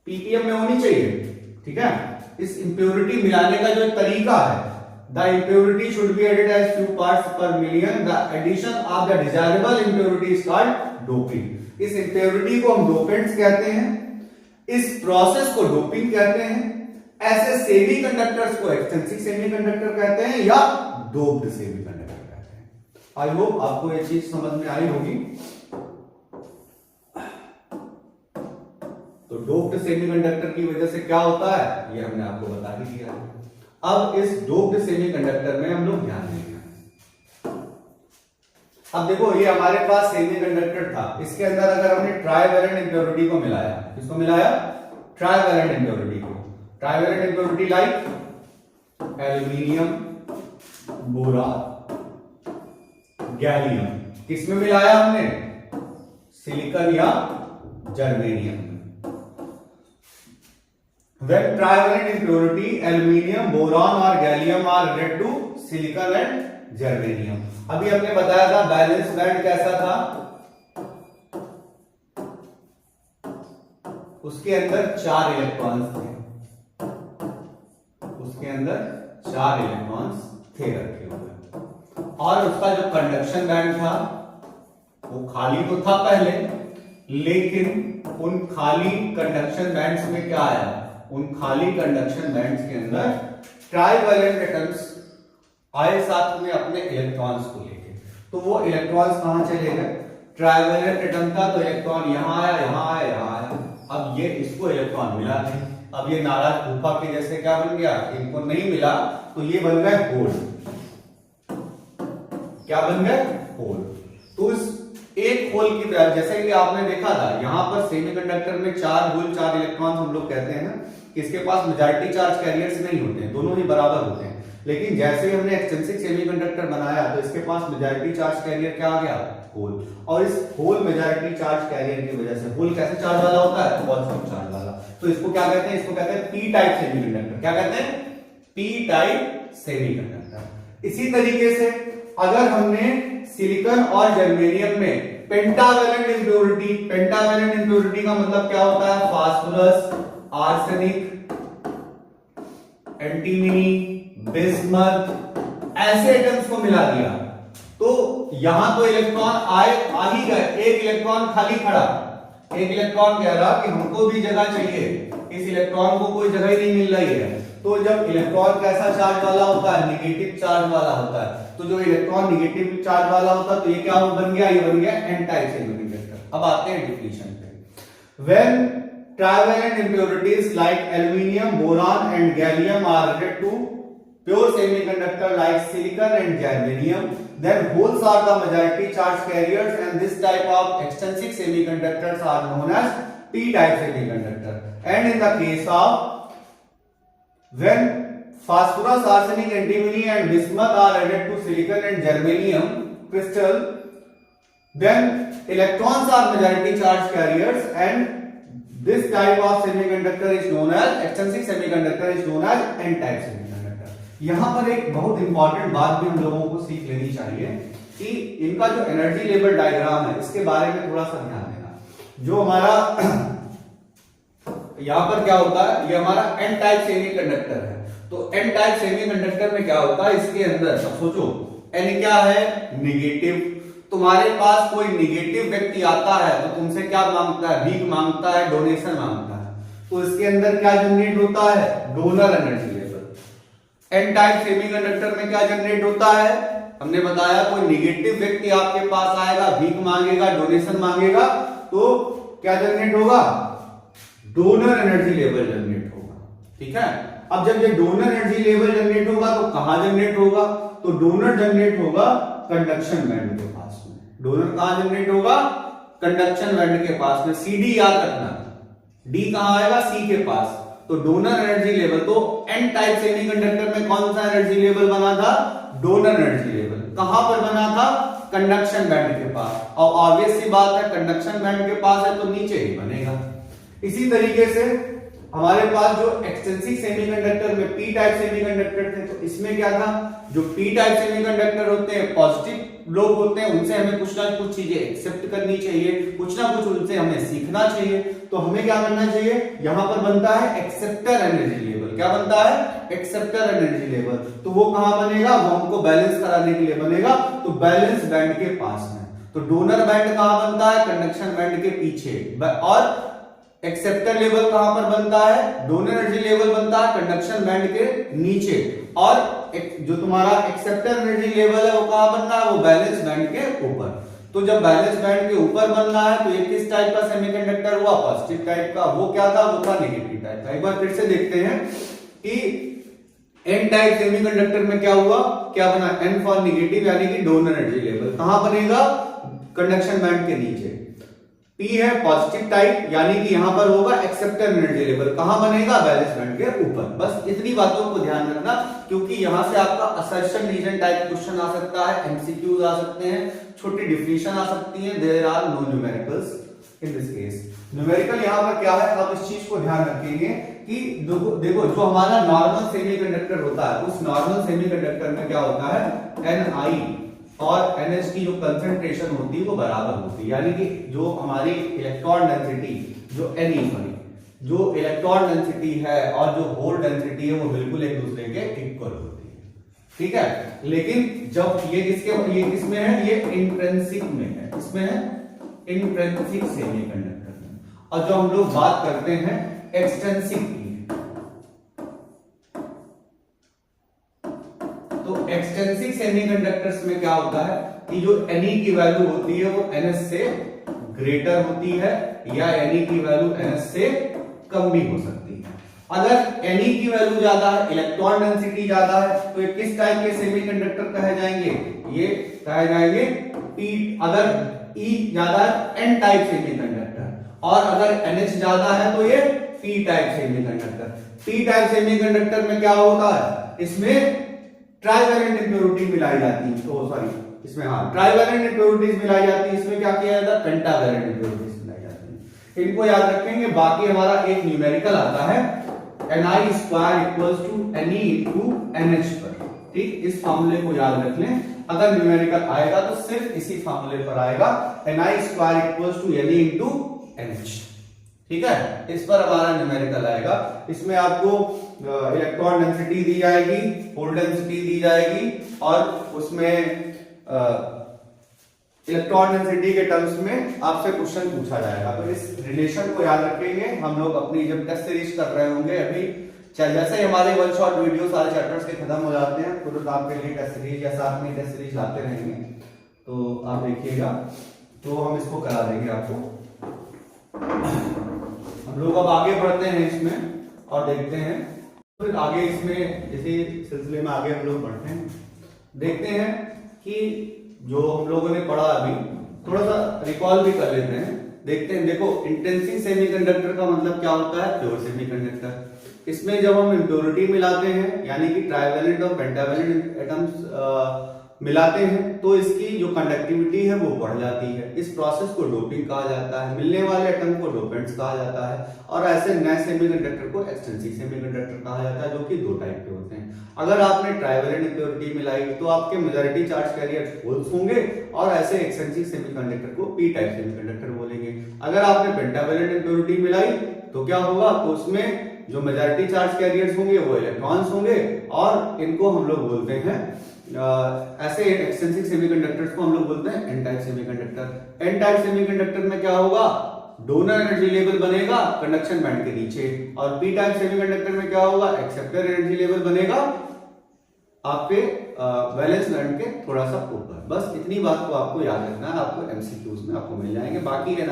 ppm में होनी चाहिए। ठीक है, इस impurity मिलाने का जो तरीका है, the impurity should be added as few parts per million, the addition of the desirable impurity is called doping। इस impurity को हम dopants कहते हैं, इस प्रोसेस को डोपिंग कहते हैं, ऐसे सेमीकंडक्टर्स को एक्सट्रिंसिक सेमीकंडक्टर कहते हैं या डोप्ड सेमीकंडक्टर कहते हैं। आई होप आपको ये चीज समझ में आई होगी। तो डोप्ड सेमीकंडक्टर की वजह से क्या होता है, ये हमने आपको बता ही दिया है। अब इस डोप्ड सेमीकंडक्टर में हम लोग ध्यान देंगे। अब देखो ये हमारे पास सेमीकंडक्टर था, इसके अंदर अगर हमने ट्राइवैलेंट इंप्योरिटी को मिलाया, किसको मिलाया, ट्राइवैलेंट इंप्योरिटी को, trivalent impurity like aluminium, boron, gallium, किसमें मिलाया हमने, सिलिकॉन या germanium. When trivalent impurity aluminium, boron और gallium are added to silicon and germanium। अभी हमने बताया था बैलेंस बैंड कैसा था, उसके अंदर 4 इलेक्ट्रॉन्स थे, उसके अंदर 4 इलेक्ट्रॉन्स थे रखे हुए, और उसका जो कंडक्शन बैंड था वो खाली तो था पहले, लेकिन उन खाली कंडक्शन बैंड्स में क्या आया, उन खाली कंडक्शन बैंड्स के अंदर ट्राइवैलेंट एटम्स आए साथ में अपने इलेक्ट्रॉन्स को लेके। तो वो इलेक्ट्रॉन्स कहां चले गए, ट्राइवैलेंट एटम था तो इलेक्ट्रॉन यहां आया, यहां आया, यहां आया। अब ये इसको इलेक्ट्रॉन मिला नहीं, अब ये नाराज गुफा के जैसे क्या बन गया, इनको नहीं मिला तो ये बन गए होल। क्या बन गए, होल। तो इस एक होल की तरह, जैसे कि आपने देखा था यहां पर सेमीकंडक्टर में 4 होल 4 इलेक्ट्रॉन हम लोग कहते हैं ना, किसके पास मेजॉरिटी चार्ज कैरियर्स नहीं होते हैं, दोनों ही बराबर होते हैं। लेकिन जैसे ही हमने एक्सट्रिंसिक सेमीकंडक्टर बनाया तो इसके पास मेजॉरिटी चार्ज कैरियर क्या आ गया, होल। और इस होल मेजॉरिटी चार्ज कैरियर की वजह से, होल कैसे चार्ज वाला होता है, पॉजिटिव चार्ज वाला, तो इसको क्या कहते हैं, इसको कहते हैं पी टाइप सेमीकंडक्टर। क्या कहते हैं, पी टाइप सेमीकंडक्टर। इसी तरीके से अगर हमने सिलिकॉन और जर्मेनियम में पेंटावैलेंट इंप्योरिटी, पेंटावैलेंट इंप्योरिटी का मतलब क्या होता है, फास्फोरस, आर्सेनिक, एंटीमनी, बिस्मथ ऐसे एटम्स को मिला दिया तो यहां तो इलेक्ट्रॉन आ ही गए, एक इलेक्ट्रॉन खाली खड़ा, एक इलेक्ट्रॉन कह रहा कि हमको भी जगह चाहिए, इस इलेक्ट्रॉन को कोई जगह ही नहीं मिल रही है। तो जब इलेक्ट्रॉन कैसा चार्ज वाला होता है, नेगेटिव चार्ज वाला होता है, तो जो इलेक्ट्रॉन नेगेटिव चार्ज वाला होता है तो ये क्या बन गया, ये बन गया एन टाइप सेमीकंडक्टर। अब आते हैं डिफिनीशन पे। When trivalent impurities like aluminium, boron and gallium are added to pure semiconductor like silicon and germanium, then holes are the majority charge carriers and this type of extrinsic semiconductors are known as p type semiconductor. And in the case of when phosphorus, arsenic, antimony and bismuth are added to silicon and germanium crystal, then electrons are majority charge carriers and this type of semiconductor is known as extrinsic semiconductor is known as n type semiconductor. यहां पर एक बहुत इंपॉर्टेंट बात भी हम लोगों को सीख लेनी चाहिए कि इनका जो एनर्जी लेवल डायग्राम है इसके बारे में थोड़ा सा ध्यान देना। जो हमारा यहां पर क्या होता है, ये हमारा n टाइप सेमीकंडक्टर है। तो n टाइप सेमीकंडक्टर में क्या होता है, इसके अंदर अब सोचो n क्या है, नेगेटिव। तुम्हारे पास कोई नेगेटिव व्यक्ति आता है तो तुमसे क्या मांगता है, भीख मांगता है, डोनेशन मांगता है, तो इसके अंदर क्या जनरेट होता है, donor energy level. N type semiconductor में क्या जनरेट होता है, हमने बताया कोई नेगेटिव व्यक्ति आपके पास आएगा, भीख मांगेगा, डोनेशन मांगेगा, तो क्या जनरेट होगा, डोनर एनर्जी लेवल जनरेट होगा। ठीक है, अब जब ये डोनर एनर्जी लेवल जनरेट होगा तो कहां जनरेट होगा, तो डोनर जनरेट होगा कंडक्शन बैंड के पास में। डोनर कहां जनरेट होगा, कंडक्शन बैंड के पास में। सी डी याद रखना, डी कहां आएगा, सी के पास। तो डोनर एनर्जी लेवल, तो एन टाइप सेमीकंडक्टर में कौन सा एनर्जी लेवल बना था, डोनर एनर्जी लेवल। कहां पर बना था, कंडक्शन बैंड के पास। और ऑब्वियस सी बात है, कंडक्शन बैंड के पास है तो नीचे ही बनेगा। इसी तरीके से हमारे पास जो एक्सटेंसिव सेमीकंडक्टर में पी टाइप सेमीकंडक्टर थे, तो इसमें क्या था, जो पी टाइप सेमीकंडक्टर होते हैं पॉजिटिव लोग होते हैं, उनसे हमें कुछ ना कुछ चीजें एक्सेप्ट करनी चाहिए, कुछ ना कुछ उनसे हमें सीखना चाहिए। तो हमें क्या करना चाहिए, यहां पर बनता है एक्सेप्टर एनर्जी लेवल। क्या बनता है, एक्सेप्टर एनर्जी लेवल। तो वो कहां बनेगा, वो हमको बैलेंस कराने के लिए बनेगा, तो बैलेंस बैंड के पास में। तो डोनर बैंड कहां बनता है, कंडक्शन बैंड के पीछे। और एक्सेप्टर लेवल कहां पर बनता है, डोनर एनर्जी लेवल बनता है कंडक्शन बैंड के नीचे। और जो तुम्हारा एक्सेप्टर एनर्जी लेवल है वो कहां बनना है, वो बैलेंस बैंड के ऊपर। तो जब बैलेंस बैंड के ऊपर बनना है तो ये किस टाइप का सेमीकंडक्टर हुआ, पॉजिटिव टाइप का। वो क्या था, वो था नेगेटिव टाइप का। एक बार फिर से देखते हैं कि एन टाइप सेमीकंडक्टर में क्या हुआ, क्या बना, एन फॉर नेगेटिव यानी कि डोनर एनर्जी लेवल कहां बनेगा, कंडक्शन बैंड के नीचे। P है पॉजिटिव टाइप यानी कि यहां पर होगा एक्सेप्टर एनर्जी लेवल, कहां बनेगा, बैलेंस बैंड के ऊपर। बस इतनी बातों को ध्यान रखना, क्योंकि यहां से आपका असर्शन रीजन टाइप क्वेश्चन आ सकता है, एमसीक्यूज आ सकते हैं, छोटी डिफिनेशन आ सकती है। There are no numericals in this case. Numerical यहां पर क्या है, आप इस चीज को ध्यान रखेंगे कि देखो जो हमारा नॉर्मल सेमीकंडक्टर होता है, उस नॉर्मल सेमीकंडक्टर में क्या होता है, Ni और NH की जो कंसंट्रेशन होती है वो बराबर होती है। यानी कि जो हमारी इलेक्ट्रॉन डेंसिटी, जो जो इलेक्ट्रॉन डेंसिटी है और जो होल डेंसिटी है वो बिल्कुल एक दूसरे के इक्वल होती है। ठीक है, लेकिन जब ये किसमें है, ये इंट्रिंसिक में है, इसमें है इंट्रिंसिक सेमीकंडक्टर में। और जो हम लोग बात करते हैं एक्सटेंसिव की, तो एक्सटेंसिव सेमीकंडक्टर्स में क्या होता है कि जो Ne की वैल्यू होती है वो Ns से ग्रेटर होती है, या Ne की वैल्यू Ns से कम भी हो सकती है। अगर Ne की वैल्यू ज्यादा है, इलेक्ट्रॉन डेंसिटी ज्यादा है, तो ये किस टाइप के सेमीकंडक्टर कहे जाएंगे, ये कहे जाएंगे P। अगर E ज्यादा है, N टाइप सेमीकंडक्टर। और अगर NH ज्यादा है तो ये P type semiconductor. P type semiconductor में क्या होता है, इसमें ट्राइवेलेंट इंप्योरिटी मिलाई जाती है, तो सॉरी इसमें हाँ ट्राइवेलेंट इंप्योरिटीज मिलाई जाती है। इसमें क्या किया जाता है, पेंटावेलेंट इंप्योरिटीज मिलाई जाती है। इनको याद रखेंगे। बाकी हमारा एक न्यूमेरिकल आता है Ni square equals to Ne into NH पर। ठीक, इस फार्मूले को याद रख लें। अगर न्यूमेरिकल आएगा तो सिर्फ इसी फार्मूले पर आएगा, Ni square equals to Ne into NH। ठीक है, इस पर हमारा न्यूमेरिकल आएगा। इसमें आपको इलेक्ट्रॉन डेंसिटी दी जाएगी, होल डेंसिटी दी जाएगी, और उसमें इलेक्ट्रॉन डेंसिटी के टर्म्स में आपसे क्वेश्चन पूछा जाएगा। तो इस रिलेशन को याद रखेंगे। हम लोग अपनी जब टेस्ट सीरीज कर रहे होंगे अभी, जैसे ही हमारे वन शॉट वीडियो सारे चैप्टर्स के खत्म हो जाते हैं, तो आपके लिए टेस्ट सीरीज या साथ में टेस्ट सीरीज लाते रहेंगे, तो आप देखिएगा, तो हम इसको करा देंगे आपको। हम लोग अब आगे बढ़ते हैं इसमें और देखते हैं, फिर आगे इसमें इसी सिलसिले में आगे हम लोग बढ़ते हैं, देखते हैं कि जो हम लोगों ने पढ़ा अभी थोड़ा सा रिकॉल भी कर लेते हैं, देखते हैं। देखो इंटेंसिव सेमीकंडक्टर का मतलब क्या होता है, प्योर सेमीकंडक्टर। इसमें जब हम इम्प्योरिटी मिलाते हैं यानी कि ट्राइवेलेंट और पेंटावेलेंट एटम्स मिलाते हैं तो इसकी जो कंडक्टिविटी है वो बढ़ जाती है। इस प्रोसेस को डोपिंग कहा जाता है। मिलने वाले एटम को डोपेंट्स कहा जाता है और ऐसे नए सेमीकंडक्टर को एक्सटेंसिव सेमीकंडक्टर कहा जाता है, जो कि दो टाइप के होते हैं। अगर आपने ट्राइवेलेंट इम्प्योरिटी मिलाई तो आपके मेजॉरिटी चार्ज कैरियर होल्स होंगे और ऐसे एक्सटेंसिव सेमीकंडक्टर को पी टाइप सेमीकंडक्टर बोलेंगे। अगर आपने पेंटावेलेंट इम्प्योरिटी मिलाई तो क्या होगा, तो उसमें जो मेजॉरिटी चार्ज कैरियर्स होंगे वो इलेक्ट्रॉन्स होंगे और इनको हम लोग बोलते हैं ऐसे एक्सटेंसिव सेमीकंडक्टर्स को हम लोग बोलते हैं n type semiconductor. N type semiconductor में क्या होगा, डोनर एनर्जी लेवल बनेगा कंडक्शन बैंड के नीचे, और पी टाइप सेमीकंडक्टर में क्या होगा, एक्सेप्टर एनर्जी लेवल बनेगा आपके वैलेंस बैंड के थोड़ा सा ऊपर। बस इतनी बात को आपको याद रखना है, आपको एमसीक्यूज में आपको मिल जाएंगे। बाकी Ni =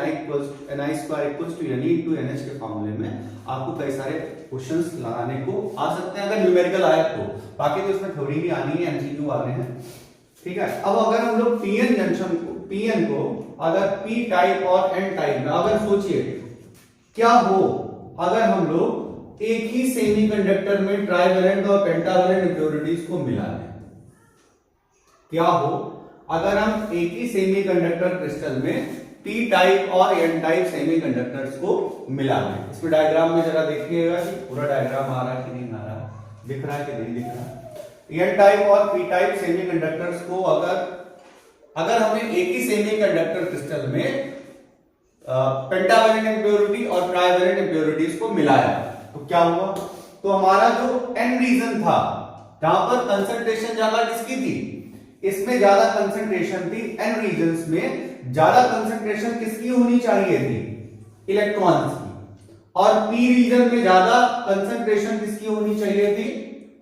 NH के फॉर्मूले में आपको कई सारे क्वेश्चंस लगाने को आ सकते हैं अगर न्यूमेरिकल आया तो। बाकी तो इसमें थ्योरी भी आनी है, एमसीक्यू आने हैं, ठीक है। अब अगर हम लोग पीएन जंक्शन को, पीएन को अगर पी टाइप और एन टाइप में अगर सोचिए क्या हो अगर हम लोग एक ही सेमीकंडक्टर में ट्राइवेलेंट और पेंटावेलेंट इम्प्योरिटीज को मिला दें, क्या हो अगर हम एक ही सेमीकंडक्टर क्रिस्टल में पी टाइप और एन टाइप सेमीकंडक्टर्स को मिला दें। इसमें डायग्राम में जरा देखिएगा कि पूरा डायग्राम आ रहा है कि नहीं आ रहा, दिख रहा है कि नहीं दिख रहा। एन टाइप और पी टाइप सेमीकंडक्टर्स को अगर हमें एक ही सेमीकंडक्टर क्रिस्टल में पेंटावेलेंट इम्प्योरिटी और ट्राइवेलेंट इम्प्योरिटीज को मिलाया तो क्या हुआ, तो हमारा जो एन रीजन था जहां पर कंसंट्रेशन ज्यादा किसकी थी, इसमें ज्यादा कंसंट्रेशन थी एन रीजन्स में, ज्यादा कंसंट्रेशन किसकी होनी चाहिए थी, इलेक्ट्रॉन्स की, और पी रीजन में ज्यादा कंसंट्रेशन किसकी होनी चाहिए थी,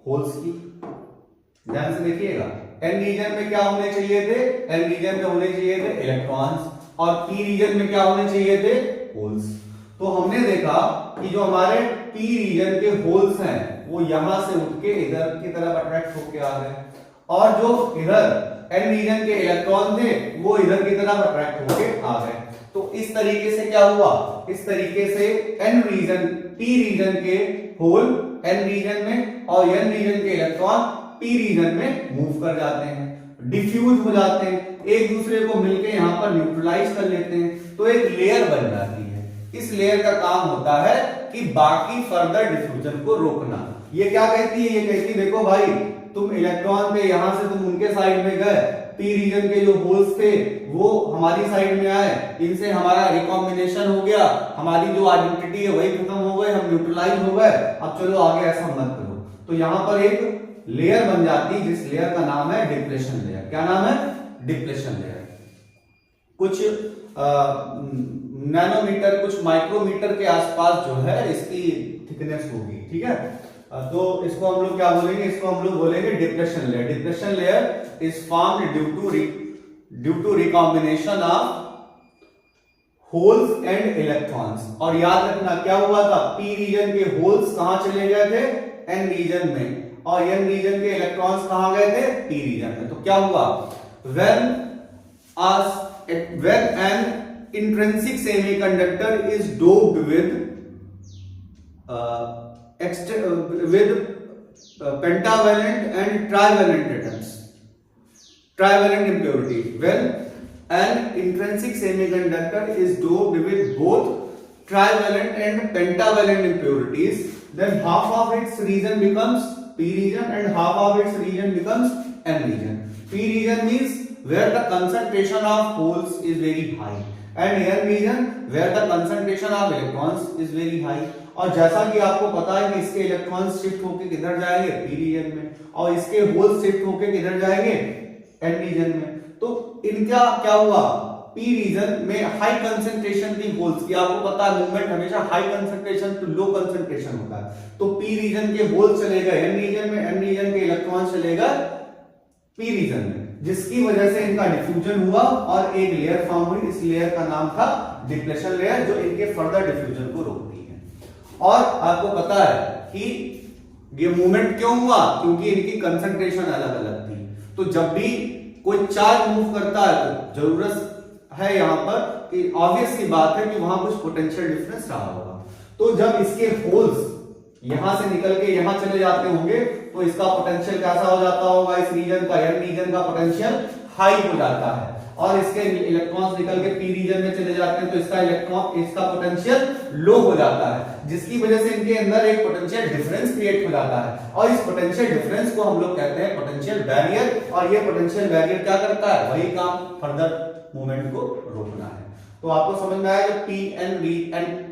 होल्स की। ध्यान से देखिएगा, एन रीजन में क्या होने चाहिए थे, एन रीजन में होने चाहिए थे इलेक्ट्रॉन्स और पी रीजन में क्या होने चाहिए थे, होल्स। तो हमने देखा कि जो हमारे पी रीजन के होल्स हैं वो यहां से उठ के इधर की तरफ अट्रैक्ट होके आ गए, और जो इधर एन रीजन के इलेक्ट्रॉन थे वो इधर की तरफ अट्रैक्ट होके आ गए। तो इस तरीके से क्या हुआ, इस तरीके से एन रीजन, पी रीजन के होल एन रीजन में और एन रीजन के इलेक्ट्रॉन पी रीजन में मूव कर जाते हैं, डिफ्यूज हो जाते हैं, एक दूसरे को मिलके यहां पर न्यूट्रलाइज कर लेते हैं, तो एक लेयर बन जाती है। इस लेयर का काम होता है कि बाकी फर्दर डिफ्यूजन को रोकना। ये क्या कहती है, ये कहती है देखो भाई तुम इलेक्ट्रॉन थे, यहां से तुम उनके साइड में गए, पी रीजन के जो होल्स थे वो हमारी साइड में आए, इनसे हमारा रिकॉम्बिनेशन हो गया, हमारी जो आइडेंटिटी है वही खत्म हो गई, हम न्यूट्रलाइज हो गए, अब चलो आगे ऐसा मत करो। तो यहां पर एक लेयर बन जाती है जिस लेयर का नाम है डिप्लेशन लेयर। क्या नाम है, डिप्लेशन लेयर। कुछ नैनोमीटर, कुछ माइक्रोमीटर के आसपास जो है इसकी थिकनेस होगी, ठीक है। तो इसको हम लोग क्या बोलेंगे, इसको हम लोग बोलेंगे depletion layer. Depletion layer is formed due to recombination of holes and electrons. और याद रखना क्या हुआ था, पी रीजन के होल्स कहां चले गए थे, एन रीजन में, और एन रीजन के इलेक्ट्रॉन्स कहां गए थे, पी रीजन में। तो क्या हुआ, when an intrinsic semiconductor is doped with pentavalent and trivalent atoms, trivalent impurities. When an intrinsic semiconductor is doped with both trivalent and pentavalent impurities, then half of its region becomes P region and half of its region becomes N region. P region means where the concentration of holes is very high, and N region where the concentration of electrons is very high. और जैसा कि आपको पता है कि इसके इलेक्ट्रॉन्स शिफ्ट होके किधर जाएंगे, पी रीजन में, और इसके होल्स शिफ्ट होके किधर जाएंगे, एन रीजन में। तो इनका क्या हुआ, पी रीजन में हाई कंसंट्रेशन थी होल्स की। आपको पता है मूवमेंट हमेशा high concentration to low concentration होता है। तो पी रीजन के होल्स चले गए एन रीजन में, एन रीजन के इलेक्ट्रॉन्स चले गए पी रीजन में, जिसकी वजह से इनका डिफ्यूजन हुआ और एक लेयर फॉर्म हुई। इस लेयर का नाम था डिप्लेशन लेयर, जो इनके फर्दर डिफ्यूजन को रोकती है। और आपको पता है कि ये मूवमेंट क्यों हुआ, क्योंकि इनकी कंसंट्रेशन अलग अलग थी। तो जब भी कोई चार्ज मूव करता है तो जरूरत है यहाँ पर कि ऑब्वियस सी बात है कि वहां कुछ पोटेंशियल डिफरेंस रहा होगा। तो जब इसके होल्स यहां से निकल के यहां चले जाते होंगे तो इसका पोटेंशियल कैसा हो जाता होगा, इस रीजन का एन रीजन का पोटेंशियल हाई हो जाता है, और इसके इलेक्ट्रॉन्स निकल के पी रीजन में चले जाते हैं तो इसका पोटेंशियल लो हो जाता है, जिसकी वजह से इनके अंदर एक पोटेंशियल डिफरेंस क्रिएट हो जाता है, और इस पोटेंशियल डिफरेंस को हम लोग कहते हैं पोटेंशियल बैरियर। और ये पोटेंशियल बैरियर क्या करता है, वही काम फर्दर मूवमेंट को रोकना है। तो आपको समझ में आया जब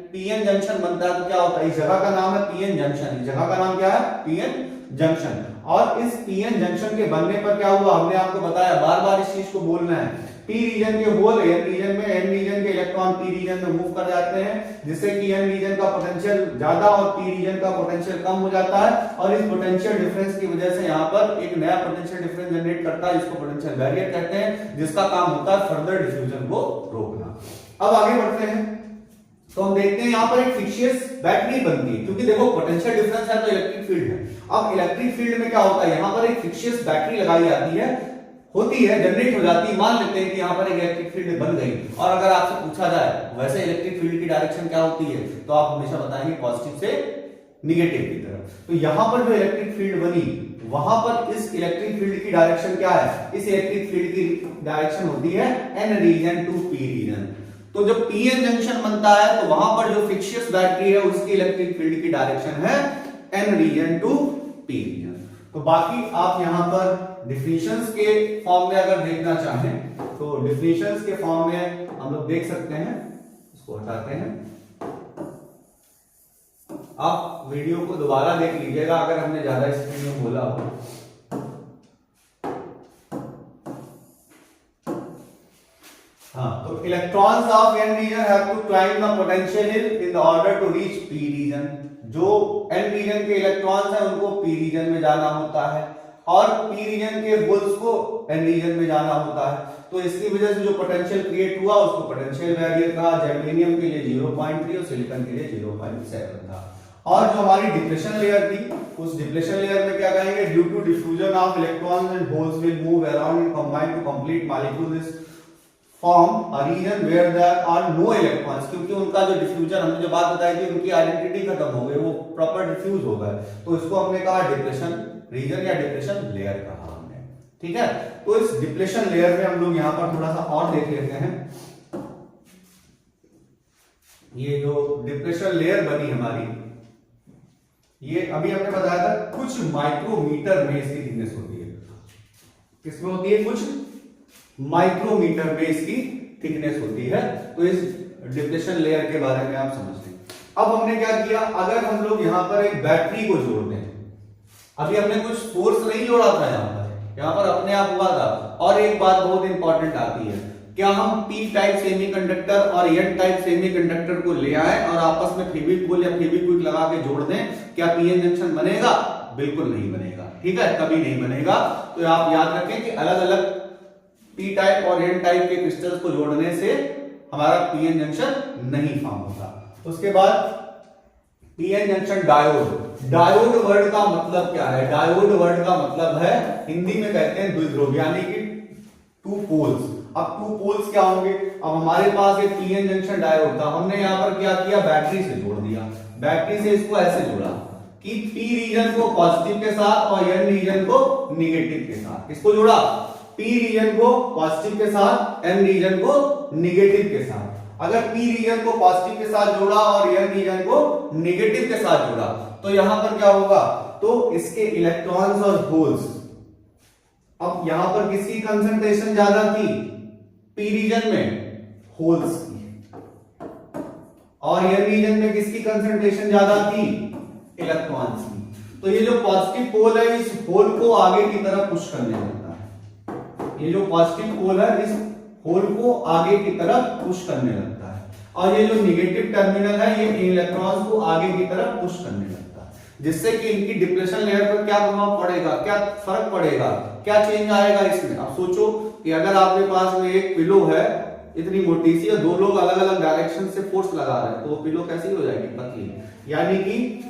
पीएन जंक्शन बनता है तो क्या होता है, इस जगह का नाम है पीएन जंक्शन, इस जगह का नाम क्या है, पीएन जंक्शन। और इस पीएन जंक्शन के बनने पर क्या हुआ, हमने आपको बताया, बार बार इस चीज को बोलना है, पी रीजन के होल एन रीजन में, एन रीजन के इलेक्ट्रॉन पी रीजन में मूव कर जाते हैं, जिससे कि एन रीजन का पोटेंशियल ज्यादा और पी रीजन का पोटेंशियल कम हो जाता है, और इस पोटेंशियल डिफरेंस की वजह से यहाँ पर एक नया पोटेंशियल डिफरेंस जनरेट करता है, जिसको पोटेंशियल बैरियर कहते हैं, जिसका काम होता है फर्दर डिफ्यूजन को रोकना। अब आगे बढ़ते हैं तो हम देखते हैं यहाँ पर एक फिक्शियस बैटरी बनती है, क्योंकि देखो पोटेंशियल डिफरेंस है तो इलेक्ट्रिक फील्ड है। अब इलेक्ट्रिक फील्ड में क्या होता है, यहाँ पर एक फिक्शियस बैटरी लगाई जाती है, होती है, जनरेट हो जाती है। मान लेते हैं कि यहाँ पर एक इलेक्ट्रिक फील्ड बन गई, और अगर आपसे पूछा जाए वैसे इलेक्ट्रिक फील्ड की डायरेक्शन क्या होती है, तो आप हमेशा बताएंगे पॉजिटिव से निगेटिव की तरफ। तो यहाँ पर जो इलेक्ट्रिक फील्ड बनी, वहां पर इस इलेक्ट्रिक फील्ड की डायरेक्शन क्या है, इस इलेक्ट्रिक फील्ड की डायरेक्शन होती है n region to p region. तो जब पीएन जंक्शन बनता है तो वहां पर जो फिक्शियस बैटरी है उसकी इलेक्ट्रिक फील्ड की डायरेक्शन है n region to p region. तो बाकी आप यहां पर डिफिनेशंस के फॉर्म में अगर देखना चाहें तो डिफिनेशंस के फॉर्म में हम लोग देख सकते हैं, इसको हटाते हैं, आप वीडियो को दोबारा देख लीजिएगा अगर हमने ज्यादा स्पीड में बोला हो। हाँ, तो electrons of n region have to climb the potential hill in order to reach p region. जो एन रीजन के इलेक्ट्रॉन्स हैं उनको पी रीजन में जाना होता है, और पी रीजन के होल्स को एन रीजन में जाना होता है। तो इसकी वजह से जो पोटेंशियल क्रिएट हुआ उसको पोटेंशियल बैरियर कहा। जर्मेनियम के लिए 0.3 और सिलिकॉन के लिए 0.7 था। और जो हमारी डिप्लेशन लेयर थी, उस डिप्लेशन लेयर में क्या कहेंगे, due to diffusion of electrons and holes will move around and combine to complete molecules form a region where there are no electrons. क्योंकि उनका जो डिफ्यूजन, हमने जो बात बताई थी, उनकी आइडेंटिटी खत्म हो गई, वो प्रॉपर डिफ्यूज हो गए, तो इसको हमने कहा डिप्लेशन रीजन या डिप्लेशन लेयर कहा हमने। ठीक है, तो इस डिप्लेशन लेयर में हम लोग यहां पर थोड़ा सा और देख लेते हैं। ये जो डिप्लेशन लेयर बनी हमारी, ये अभी हमने बताया था कुछ माइक्रोमीटर में इसकी थिकनेस होती है। किसमें होती है, कुछ माइक्रोमीटर में इसकी थिकनेस होती है। तो इस डिप्लेशन लेयर के बारे में आप समझ लें। अब हमने क्या किया, अगर हम लोग यहां पर एक बैटरी को जोड़ दें, अभी हमने कुछ फोर्स नहीं जोड़ा था, यहां पर अपने आप हुआ था। और एक बात बहुत इंपॉर्टेंट आती है, क्या हम पी टाइप सेमीकंडक्टर और एन टाइप सेमीकंडक्टर को ले आए और आपस में फेविकोल या फेविक्विक लगा के जोड़ दें, क्या पीएन जंक्शन बनेगा? बिल्कुल नहीं बनेगा। ठीक है, कभी नहीं बनेगा। तो आप याद रखें कि अलग अलग पी टाइप और एन टाइप के क्रिस्टल्स को जोड़ने से हमारा पीएन जंक्शन नहीं फॉर्म होता। उसके बाद PN junction diode. Diode word का मतलब क्या है? डायोड वर्ड का मतलब है, हिंदी में कहते हैं द्विध्रुव, यानी कि टू पोल्स। अब टू पोल्स क्या होंगे? अब हमारे पास एक पीएन जंक्शन डायोड था, हमने यहां पर क्या किया, बैटरी से जोड़ दिया। बैटरी से इसको ऐसे जोड़ा कि पी रीजन को पॉजिटिव के साथ और एन रीजन को निगेटिव के साथ। किसको जोड़ा? पी रीजन को पॉजिटिव के साथ, एन रीजन को निगेटिव के साथ। अगर पी रीजन को पॉजिटिव के साथ जोड़ा और एन रीजन को निगेटिव के साथ जोड़ा तो यहां पर क्या होगा, तो इसके इलेक्ट्रॉन्स और होल्स, अब यहां पर किसकी कंसंट्रेशन ज्यादा थी? पी रीजन में होल्स की। और एन रीजन में किसकी कंसंट्रेशन ज्यादा थी? इलेक्ट्रॉन्स की। तो ये जो पॉजिटिव पोल है इस होल को आगे की तरफ पुश करने लगता है। ये जो पॉजिटिव पोल है इस होल को आगे की तरफ पुश करने लगता है, और ये जो निगेटिव टर्मिनल है ये इलेक्ट्रॉन्स को आगे की तरफ पुश करने लगता है, जिससे कि इनकी डिप्लेशन लेयर पर क्या प्रभाव पड़ेगा, क्या फर्क पड़ेगा, क्या चेंज आएगा इसमें। अब सोचो कि अगर आपके पास में एक पिलो है इतनी मोटी सी और दो लोग अलग अलग डायरेक्शन से फोर्स लगा रहे हैं, तो वो पिलो कैसी हो जाएगी? पतली। यानी कि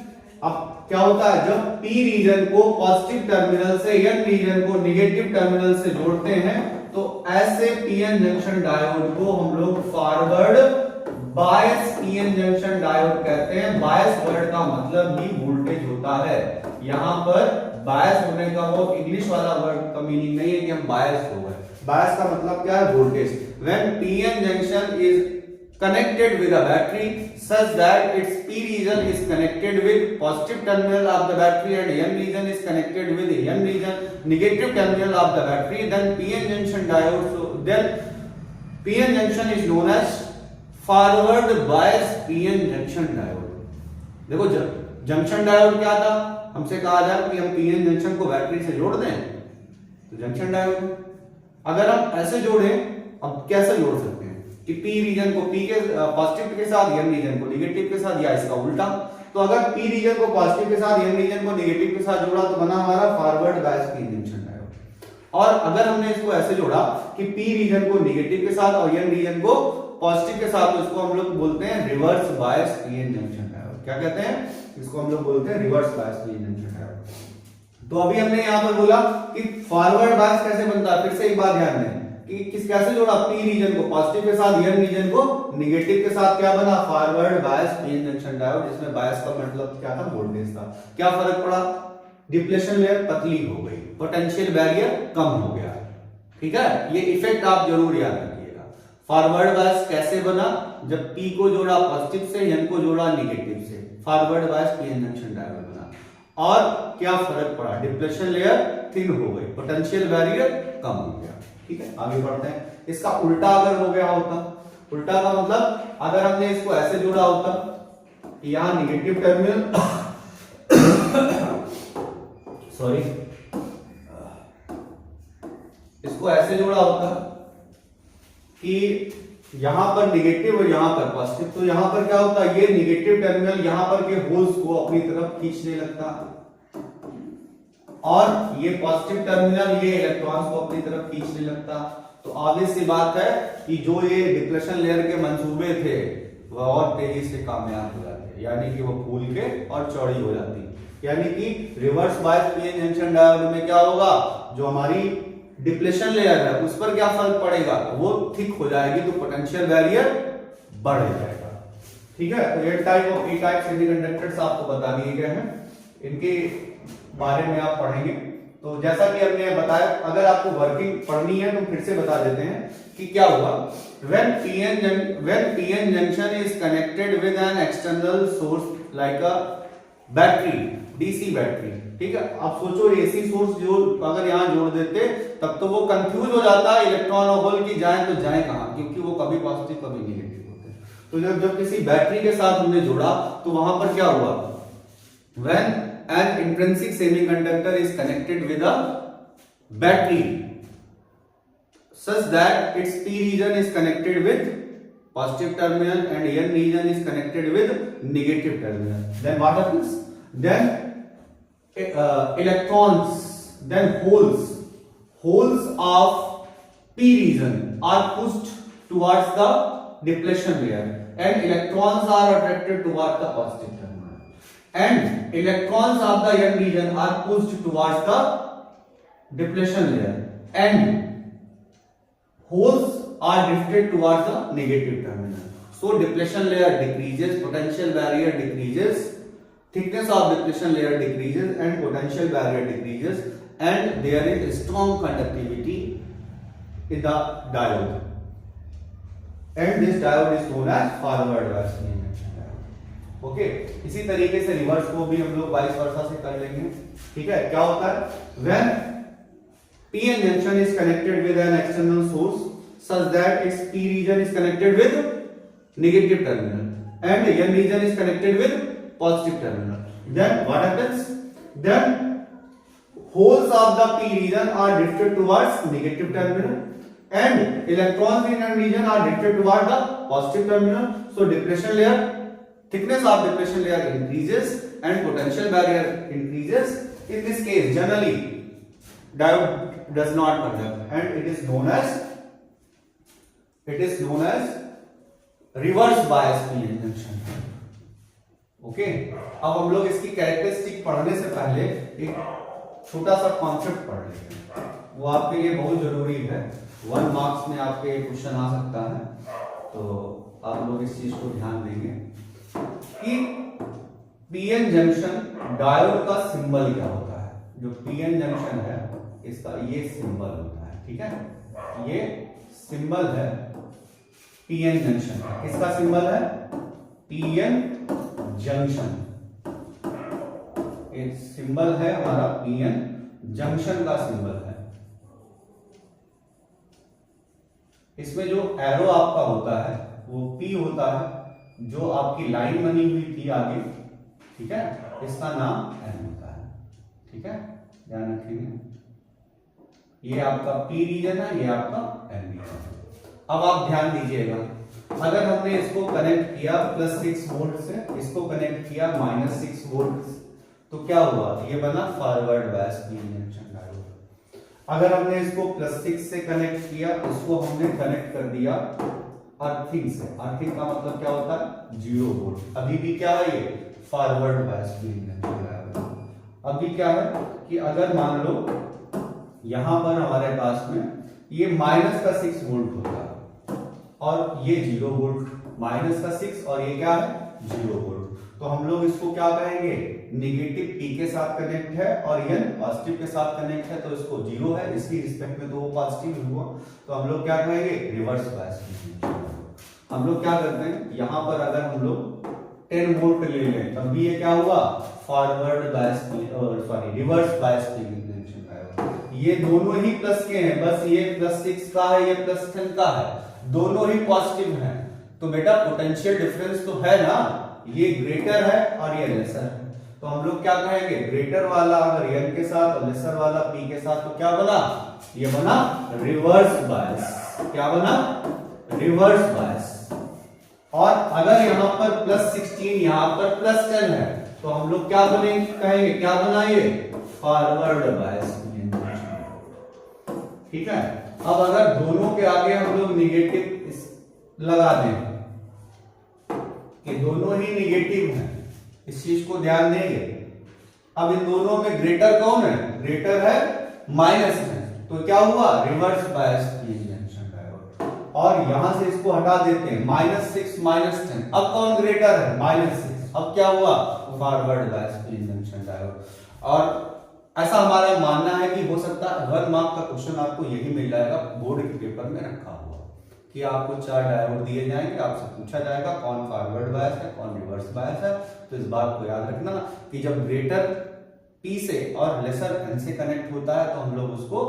अब क्या होता है, जब पी रीजन को पॉजिटिव टर्मिनल से एन रीजन को निगेटिव टर्मिनल से जोड़ते हैं तो ऐसे पीएन जंक्शन डायोड को हम लोग forward bias PN junction diode कहते हैं। बायस वर्ड का मतलब ही वोल्टेज होता है। यहां पर बायस होने का वो इंग्लिश वाला वर्ड का मीनिंग नहीं है कि हम बायस हो गए। बायस का मतलब क्या है, voltage. When PN junction is connected with a battery such that its P region is connected with positive terminal of the battery and N region is connected with N region negative terminal of the battery, then PN junction diode, so then PN junction is known as forward bias PN junction diode। देखो जंक्शन डायोड क्या था, हमसे कहा जाए कि हम पीएन जंक्शन को बैटरी से जोड़ दें तो जंक्शन डायोड। अगर हम ऐसे जोड़ें, अब कैसे जोड़ सकते हैं कि पी रीजन को पी के पॉजिटिव के साथ एन रीजन को नेगेटिव के साथ, या इसका उल्टा। तो अगर पी रीजन को पॉजिटिव के साथ एन रीजन को नेगेटिव के साथ जोड़ा तो बना हमारा forward bias PN junction diode. और अगर हमने इसको ऐसे जोड़ा कि पी रीजन को नेगेटिव के साथ और एन रीजन को पॉजिटिव के साथ, तो इसको हम लोग बोलते हैं reverse bias PN junction diode. क्या कहते हैं, इसको हम लोग बोलते हैं reverse bias PN junction diode. तो अभी हमने यहां पर बोला कि फॉरवर्ड बायस कैसे बनता है, फिर से एक बात ध्यान दें कि किस कैसे जोड़ा, पी रीजन को पॉजिटिव के साथ, एन रीजन को नेगेटिव के साथ, क्या बना forward bias PN junction diode, जिसमें बायस का मतलब क्या था, वोल्टेज था। क्या फर्क पड़ा, डिप्लेशन लेयर पतली हो गई, पोटेंशियल बैरियर कम हो गया। ठीक है, ये इफेक्ट आप जरूर याद रखिएगा। फॉरवर्ड बायस कैसे बना, जब पी को जोड़ा पॉजिटिव से, एन को जोड़ा नेगेटिव से, forward bias PN junction diode बना। और क्या फर्क पड़ा, डिप्लेशन लेयर थिन हो गई, पोटेंशियल बैरियर कम हो गया। ठीक है, आगे बढ़ते हैं। इसका उल्टा अगर हो गया होता, उल्टा का मतलब अगर हमने इसको ऐसे जोड़ा होता, यहां निगेटिव टर्मिनल सॉरी, इसको ऐसे जोड़ा होता कि यहां पर निगेटिव और यहां पर पॉजिटिव, तो यहां पर क्या होता, ये निगेटिव टर्मिनल यहां पर के होल्स को अपनी तरफ खींचने लगता और ये पॉजिटिव टर्मिनल ये इलेक्ट्रॉन्स को अपनी तरफ खींचने लगता। तो ऑब्वियस सी बात है कि जो ये डिप्लेशन लेयर के मंसूबे थे वह और तेजी से कामयाब हो जाते, यानी कि वो फूल के और चौड़ी हो जाती। यानी कि reverse bias PN junction diode में क्या होगा, जो हमारी डिप्लेशन लेयर है उस पर क्या फर्क पड़ेगा, वो थिक हो जाएगी, तो पोटेंशियल बैरियर बढ़ जाएगा। ठीक है, तो ये टाइप और पी टाइप सेमीकंडक्टर्स आपको बता दिए गए हैं, इनके बारे में आप पढ़ेंगे। तो जैसा कि हमने बताया, अगर आपको वर्किंग पढ़नी है तो फिर से बता देते हैं कि क्या हुआ। when PN junction is connected with an external source like a battery, DC battery, ठीक है। आप सोचो एसी सोर्स जो अगर यहां जोड़ देते तब तो वो कंफ्यूज हो जाता इलेक्ट्रॉन और होल की जाए तो जाए कहां, क्योंकि वो कभी पॉजिटिव कभी नेगेटिव होते हैं। तो जब किसी बैटरी के साथ हमने जोड़ा तो वहां पर क्या हुआ, when an intrinsic semiconductor is connected with a battery such that its P region is connected with positive terminal and N region is connected with negative terminal, then what happens, then electrons, then holes of P region are pushed towards the depletion layer and electrons are attracted towards the positive terminal, and electrons of the N region are pushed towards the depletion layer and holes are drifted towards the negative terminal. So depletion layer decreases, potential barrier decreases, thickness of depletion layer decreases and potential barrier decreases, and there is strong conductivity in the diode, and this diode is known as forward bias PN junction diode। Okay, इसी तरीके से रिवर्स को भी हम लोग वाइस वर्सा से कर लेंगे। ठीक है, क्या होता है, when PN junction is connected with an external source such that its P region is connected with negative terminal and N region is connected with positive terminal, then what happens, then holes of the P region are drifted towards negative terminal and electrons in N region are drifted towards the positive terminal. So depletion layer, thickness of depletion layer increases and potential barrier increases. In this case generally diode does not conduct and it is known as reverse bias PN junction. Okay, अब हम लोग इसकी कैरेक्टरिस्टिक पढ़ने से पहले एक छोटा सा कॉन्सेप्ट पढ़ लेते हैं, वो आपके लिए बहुत जरूरी है। 1 मार्क्स में आपके क्वेश्चन आ सकता है, तो आप लोग इस चीज को ध्यान देंगे कि पीएन जंक्शन डायोड का सिंबल क्या होता है। जो पीएन जंक्शन है इसका ये सिंबल होता है, ठीक है, ये सिंबल है पीएन जंक्शन का। किसका सिंबल है? PN junction. एक सिंबल है हमारा पीएन जंक्शन का सिंबल है। इसमें जो एरो आपका होता है वो पी होता है, जो आपकी लाइन बनी हुई थी आगे, ठीक है, इसका नाम एन होता है, ठीक है, ध्यान रखेंगे। ये आपका पी रीजन है, ये आपका एन रीजन है। अब आप ध्यान दीजिएगा, अगर हमने इसको कनेक्ट किया +6 वोल्ट से, इसको कनेक्ट किया -6 वोल्ट से, तो क्या हुआ? ये बना forward bias PN junction diode. अगर हमने इसको +6 से कनेक्ट किया, इसको हमने कनेक्ट कर दिया अर्थिंग से। अर्थिंग का मतलब क्या होता है? 0 वोल्ट। अभी भी क्या है? ये forward bias PN junction diode. अभी क्या है कि अगर मान लो यहां पर हमारे पास में ये -6 वोल्ट होता है और ये 0 वोल्ट, -6 और ये क्या है? 0 वोल्ट, तो हम लोग इसको क्या कहेंगे? नेगेटिव पी के साथ कनेक्ट है और एन पॉजिटिव के साथ कनेक्ट है, तो इसको 0 है, इसकी रिस्पेक्ट में तो वो पॉजिटिव हुआ, तो हम लोग क्या कहेंगे? Reverse bias. हम लोग क्या करते हैं, यहां पर अगर हम लोग 10 वोल्ट ले लें तब भी ये क्या हुआ? Forward bias, sorry reverse bias. ये दोनों ही प्लस के हैं, बस ये +6 का है, ये +10 का है, दोनों ही पॉजिटिव हैं, तो बेटा पोटेंशियल डिफरेंस तो है ना, ये ग्रेटर है और ये लेसर है, तो हम लोग क्या कहेंगे? ग्रेटर वाला अगर एन के साथ और लेसर वाला पी के साथ, तो क्या बना? ये बना रिवर्स बायस। क्या बना? Reverse bias. और अगर यहां पर +16, यहां पर +10 है, तो हम लोग क्या कहेंगे? क्या बना? ये फॉरवर्ड बायस। ठीक है, अब अगर दोनों के आगे हम लोग निगेटिव लगा दें कि दोनों ही निगेटिव हैं, इस चीज को ध्यान देंगे। अब इन दोनों में ग्रेटर कौन है? ग्रेटर है माइनस में, तो क्या हुआ? Reverse bias PN junction diode. और यहां से इसको हटा देते हैं, -6 -10, अब कौन ग्रेटर है? -6, अब क्या हुआ? Forward bias PN junction diode. और ऐसा हमारा मानना है कि हो सकता है 1 मार्क का क्वेश्चन आपको यही मिल जाएगा बोर्ड के पेपर में रखा हुआ, कि आपको 4 डायोड दिए जाएंगे, आपसे पूछा जाएगा कौन फॉरवर्ड बायस है, कौन रिवर्स बायस है। तो इस बात को याद रखना कि जब ग्रेटर पी से और लेसर एन से कनेक्ट होता है तो हम लोग उसको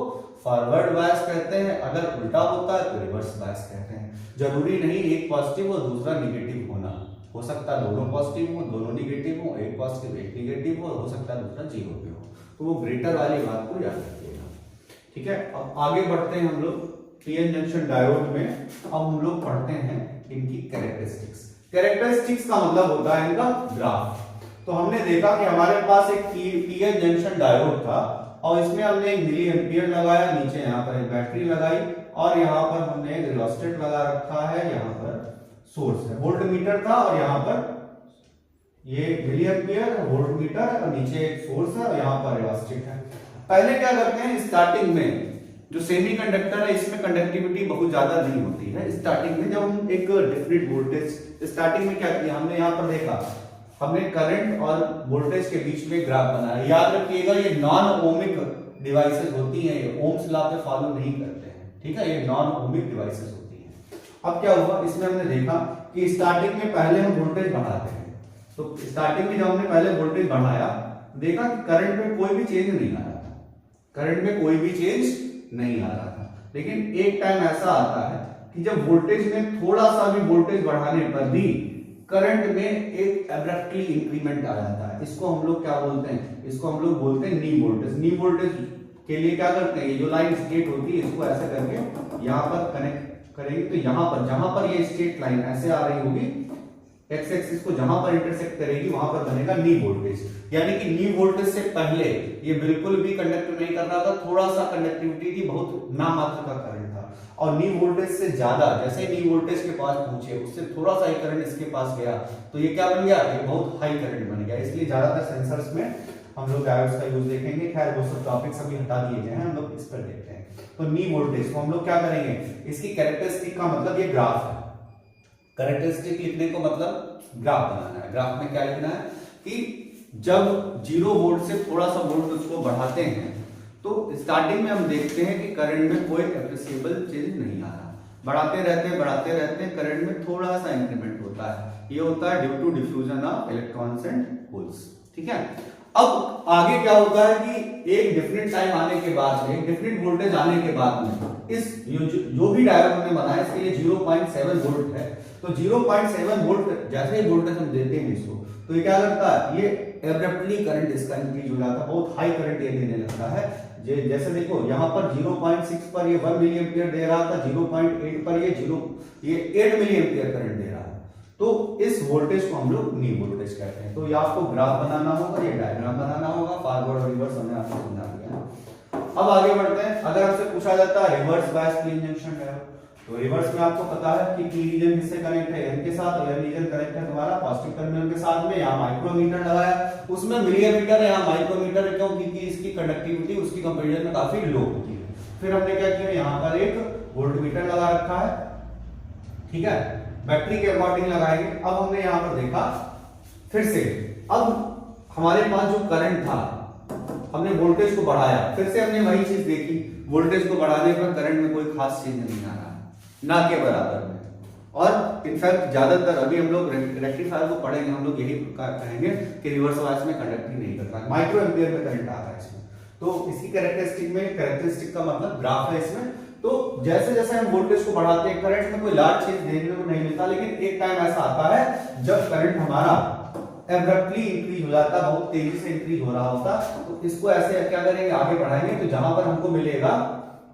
फॉरवर्ड बायस कहते हैं, अगर उल्टा होता है तो रिवर्स बायस कहते हैं। जरूरी नहीं एक पॉजिटिव और दूसरा निगेटिव होना, हो सकता है दोनों पॉजिटिव हो, दोनों निगेटिव हो, एक पॉजिटिव एक निगेटिव हो सकता है दूसरा 0 पे हो, तो वो ग्रेटर वाली बात को याद रखिएगा। ठीक है, अब आगे बढ़ते हैं हम लोग पीएन जंक्शन डायोड में। अब हम लोग पढ़ते हैं इनकी कैरेक्टरिस्टिक्स। कैरेक्टरिस्टिक्स का मतलब होता है इनका ग्राफ। तो हमने देखा कि हमारे पास एक पीएन जंक्शन डायोड था और इसमें हमने एक मिली एम्पियर लगाया, नीचे यहाँ पर एक बैटरी लगाई और यहाँ पर हमने एक रियोस्टेट लगा रखा है, यहाँ पर सोर्स है, वोल्ट मीटर था और यहाँ पर ये मिली एम्पियर वोल्ट मीटर और नीचे एक सोर्स है और यहाँ पर रियोस्टेट है। पहले क्या करते हैं, स्टार्टिंग में जो सेमीकंडक्टर है इसमें कंडक्टिविटी बहुत ज्यादा नहीं होती है। स्टार्टिंग में जब हम एक डिफरेंट वोल्टेज, स्टार्टिंग में क्या किया हमने, यहाँ पर देखा हमने करंट और वोल्टेज के बीच में ग्राफ बनाया। याद रखिएगा ये नॉन ओमिक डिवाइसेस होती हैं, ये ओम्स लॉ पे फॉलो नहीं करते हैं, ठीक है, ये नॉन ओमिक डिवाइसेस होती हैं। अब क्या हुआ, इसमें हमने देखा कि स्टार्टिंग में पहले हम वोल्टेज बढ़ाते हैं, तो स्टार्टिंग में जब हमने पहले वोल्टेज बढ़ाया देखा कि करंट में कोई भी चेंज नहीं आ रहा था, करंट में कोई भी चेंज नहीं आ रहा था। लेकिन एक टाइम ऐसा आता है कि जब वोल्टेज में थोड़ा सा भी वोल्टेज बढ़ाने पर भी करंट में एक एब्रप्टली इंक्रीमेंट आ जाता है। इसको हम लोग क्या बोलते हैं, इसको हम लोग बोलते हैं नी वोल्टेज। नी वोल्टेज के लिए क्या करते हैं, ये जो लाइन स्ट्रेट होती है इसको ऐसे करके यहाँ पर कनेक्ट करेंगे, तो यहाँ पर जहां पर ये स्ट्रेट लाइन ऐसे आ रही होगी, एक्स एक्सिस को जहां पर इंटरसेक्ट करेगी वहां पर बनेगा नी वोल्टेज। यानी कि नी वोल्टेज से पहले ये बिल्कुल भी कंडक्ट नहीं कर रहा था, थोड़ा सा कंडक्टिविटी थी, बहुत नामात्र का करंट था। और नी वोल्टेज से ज्यादा, जैसे ही नी वोल्टेज के पास पहुंचे उससे थोड़ा सा ही करंट इसके पास गया तो ये क्या बन गया, ये बहुत हाई करंट बन गया। इसलिए ज्यादातर सेंसर्स में हम लोग डायोड्स का यूज देखेंगे। खैर वो सब टॉपिक्स अभी हटा दिए गए हैं, हम लोग इस पर देखते हैं। तो नी वोल्टेज को हम लोग क्या करेंगे, इसकी कैरेक्टरिस्टिक का मतलब ये ग्राफ है। कैरेक्टरिस्टिक लिखने को मतलब ग्राफ बनाना है। ग्राफ में क्या लिखना है कि जब 0 वोल्ट से थोड़ा सा वोल्ट उसको बढ़ाते हैं तो स्टार्टिंग में हम देखते हैं कि करंट में कोई एप्रिसिएबल चेंज नहीं आ रहा। बढ़ाते रहते हैं करंट में थोड़ा सा इंक्रीमेंट होता है। ये होता है due to diffusion of electrons and holes. ठीक है, अब आगे क्या होता है कि एक डिफरेंट टाइम आने के बाद में, एक डिफरेंट वोल्टेज आने के बाद में इस जो भी डायोड हमने बनाया इसके लिए 0.7 वोल्ट है। तो 0.7 वोल्ट जैसे ही वोल्टेज हम देते हैं इसको तो ये क्या करता है, ये एब्रप्टली करंट इसका इंक्रीज हो जाता है, बहुत हाई करंट ये देने लगता है। जैसे देखो यहाँ पर 0.6 पर ये 1 मिली एम्पियर दे रहा था, 0.8 पर ये 8 मिली एम्पियर करंट दे रहा है। तो इस वोल्टेज को हम लोग नी वोल्टेज कहते हैं। तो ये आपको ग्राफ बनाना होगा, ये डायग्राम बनाना होगा, फॉरवर्ड और रिवर्स हमने आपको समझा दिया। अब आगे बढ़ते हैं। अगर आपसे पूछा जाता है reverse bias P junction diode, तो रिवर्स में आपको पता है कि पी रीजन किससे कनेक्ट है, एन के साथ, और एन रीजन कनेक्ट है तुम्हारा पॉजिटिव टर्मिनल के साथ में। यहाँ माइक्रोमीटर लगाया, उसमें मिलीमीटर है, यहाँ माइक्रोमीटर है। क्यों? क्योंकि इसकी कंडक्टिविटी उसकी कंपैरिजन में काफी लो होती है। फिर हमने क्या किया, यहाँ पर एक वोल्टमीटर लगा रखा है। ठीक है, बैटरी के अकॉर्डिंग लगाएंगे। अब हमने यहाँ पर देखा फिर से, अब हमारे पास जो करंट था हमने वोल्टेज को बढ़ाया, फिर से हमने वही चीज देखी, वोल्टेज को बढ़ाने पर करंट में कोई खास चेंज नहीं आ रहा, ना के बराबर में। और इनफैक्ट ज्यादातर अभी हम लोग रेक्टिफायर को पढ़ेंगे, हम लोग यही कहेंगे कि रिवर्स बायस में कंडक्ट ही नहीं करता, माइक्रो एम्पियर में करंट आता है इसमें। तो इसकी कैरेक्टरिस्टिक का मतलब ग्राफ है इसमें। तो जैसे जैसे हम वोल्टेज को बढ़ाते हैं करंट में कोई लार्ज चेंज देखने को नहीं मिलता, लेकिन एक टाइम ऐसा आता है जब करंट हमारा एब्रप्टली इंक्रीज हो जाता, बहुत तेजी से इंक्रीज हो रहा होता। तो इसको ऐसे क्या करेंगे, आगे बढ़ाएंगे तो जहां पर हमको मिलेगा,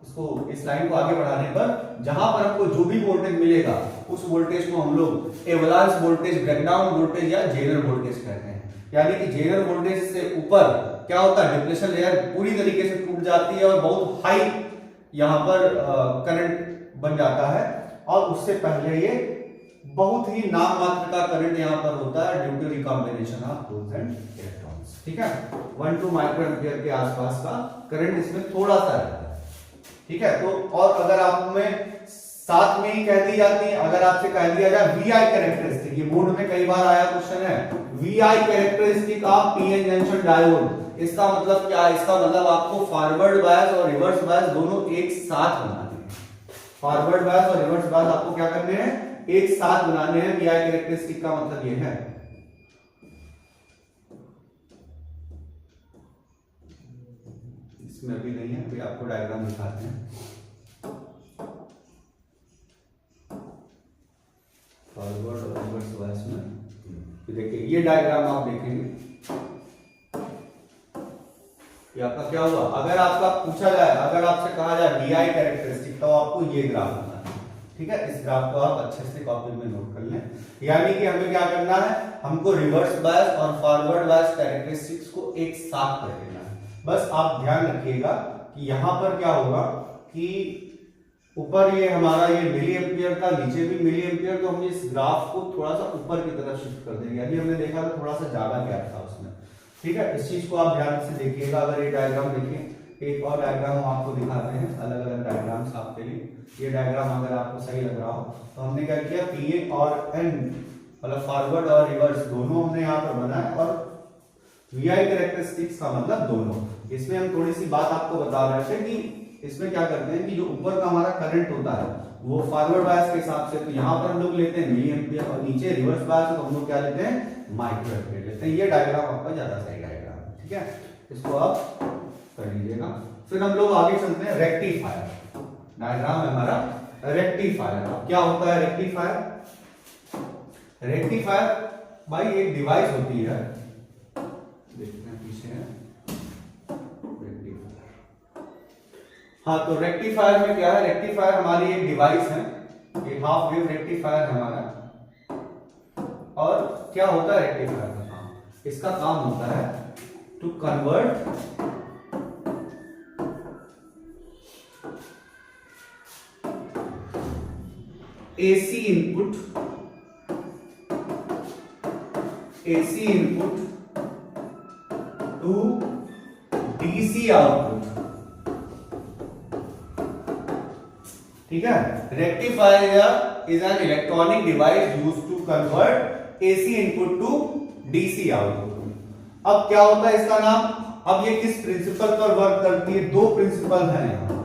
इसको इस लाइन को आगे बढ़ाने पर जहां पर हमको जो भी वोल्टेज मिलेगा उस वोल्टेज को हम लोग एवलांच वोल्टेज, ब्रेकडाउन वोल्टेज या जेनर वोल्टेज कहते हैं। यानी कि जेनर वोल्टेज से ऊपर क्या होता है, डिप्लेशन लेयर पूरी तरीके से टूट जाती है और बहुत हाई यहां पर करंट बन जाता है। और उससे पहले ये बहुत ही नाम मात्र का करंट यहां पर होता है due to recombination of holes and electrons. ठीक है, 1-2 माइक्रो एम्पियर के आसपास का करंट इसमें थोड़ा सा रहता है। ठीक है, तो और अगर आप में साथ में ही कह दी जाती है, अगर आपसे कह दिया जाए वीआई कैरेक्टरिस्टिक, ये बोर्ड में कई बार आया क्वेश्चन है, VI characteristic of PN junction diode, इसका मतलब क्या है? इसका मतलब आपको फॉरवर्ड बायस और रिवर्स बायस दोनों एक साथ बनाने हैं। फॉरवर्ड बायस और रिवर्स बायस आपको क्या करने हैं, एक साथ बनाने हैं। वीआई कैरेक्टरिस्टिक का मतलब ये है। इसमें अभी नहीं है, अभी आपको डायग्राम दिखाते हैं। फॉरवर्ड और रिवर्स बायस में देखिए, ये डायग्राम आप देखेंगे, ये आपका क्या हुआ। अगर आपका पूछा जाए, अगर आपसे कहा जाए वीआई कैरेक्टरिस्टिक, तो आपको ये ग्राफ बनाना है। ठीक है, इस ग्राफ को आप अच्छे से कॉपी में नोट कर लें। यानी कि हमें क्या करना है, हमको रिवर्स बायस और फॉरवर्ड बायस कैरेक्टरिस्टिक्स को एक साथ कर देना है। बस आप ध्यान रखिएगा कि यहां पर क्या होगा कि ऊपर ये हमारा ये मिली एम्पियर था, नीचे भी मिली एम्पियर, तो हम इस ग्राफ को थोड़ा सा ऊपर की तरफ शिफ्ट कर देंगे। अभी हमने देखा था थोड़ा सा ज्यादा गैप था उसमें। ठीक है, इस चीज को आप ध्यान से देखिएगा। अगर ये डायग्राम देखिए, एक और डायग्राम हम आपको दिखाते हैं, अलग अलग डायग्राम्स आपके लिए। ये डायग्राम अगर आपको सही लग रहा हो तो हमने क्या किया, पीए और एन मतलब फॉरवर्ड और रिवर्स दोनों हमने यहाँ पर बनाया, और वीआई कैरेक्टरिस्टिक्स का मतलब दोनों। इसमें हम थोड़ी सी बात आपको बता रहे थे कि इसमें क्या करते हैं कि जो ऊपर का हमारा करंट होता है वो फॉरवर्ड बायस के हिसाब से, तो यहाँ पर हम लोग लेते हैं मिली एम्पियर, और नीचे रिवर्स बायस तो हम लोग क्या लेते हैं, माइक्रो एम्पियर लेते हैं। ये डायग्राम आपका ज्यादा सही डायग्राम है। ठीक है, इसको आप कर लीजिएगा। फिर हम लोग आगे चलते हैं, रेक्टिफायर। डायग्राम है हमारा रेक्टिफायर। क्या होता है रेक्टिफायर? रेक्टिफायर भाई एक डिवाइस होती है, देखते हैं पीछे है रेक्टिफायर। हाँ, तो रेक्टिफायर में क्या है, रेक्टिफायर हमारी एक डिवाइस है, ये हाफ वेव रेक्टिफायर है हमारा। और क्या होता है रेक्टिफायर का काम? इसका काम होता है to convert AC input to DC output. ठीक है, rectifier is an electronic device used to convert AC input to DC output. अब क्या होता है इसका नाम, अब ये किस प्रिंसिपल पर वर्क करती है? दो प्रिंसिपल हैं यहां पर।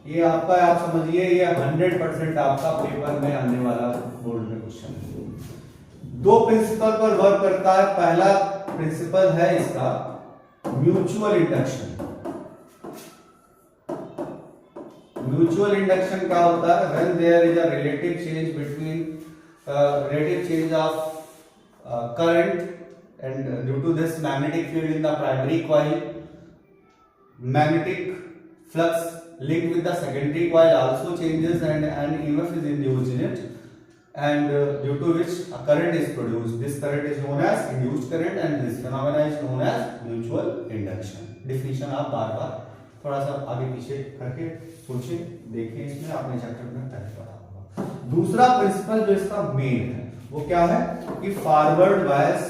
ये आपका, आप समझिए ये 100% आपका पेपर में आने वाला बोर्ड में क्वेश्चन। दो प्रिंसिपल पर वर्क करता है। पहला प्रिंसिपल है इसका म्यूचुअल इंडक्शन। म्यूचुअल इंडक्शन क्या होता है? When there is a relative change between relative change of current and due to this magnetic field in the primary coil, magnetic flux linked with the secondary coil also changes and an EMF is induced in it, and due to which a current is produced. This current is known as induced current and this phenomena is known as mutual induction. Definition आप बार बार थोड़ा सा आगे पीछे करके सोचें, देखें, इसमें आपने चैप्टर में पढ़ा होगा। दूसरा प्रिंसिपल जो इसका मेन है वो क्या है कि फॉरवर्ड बायस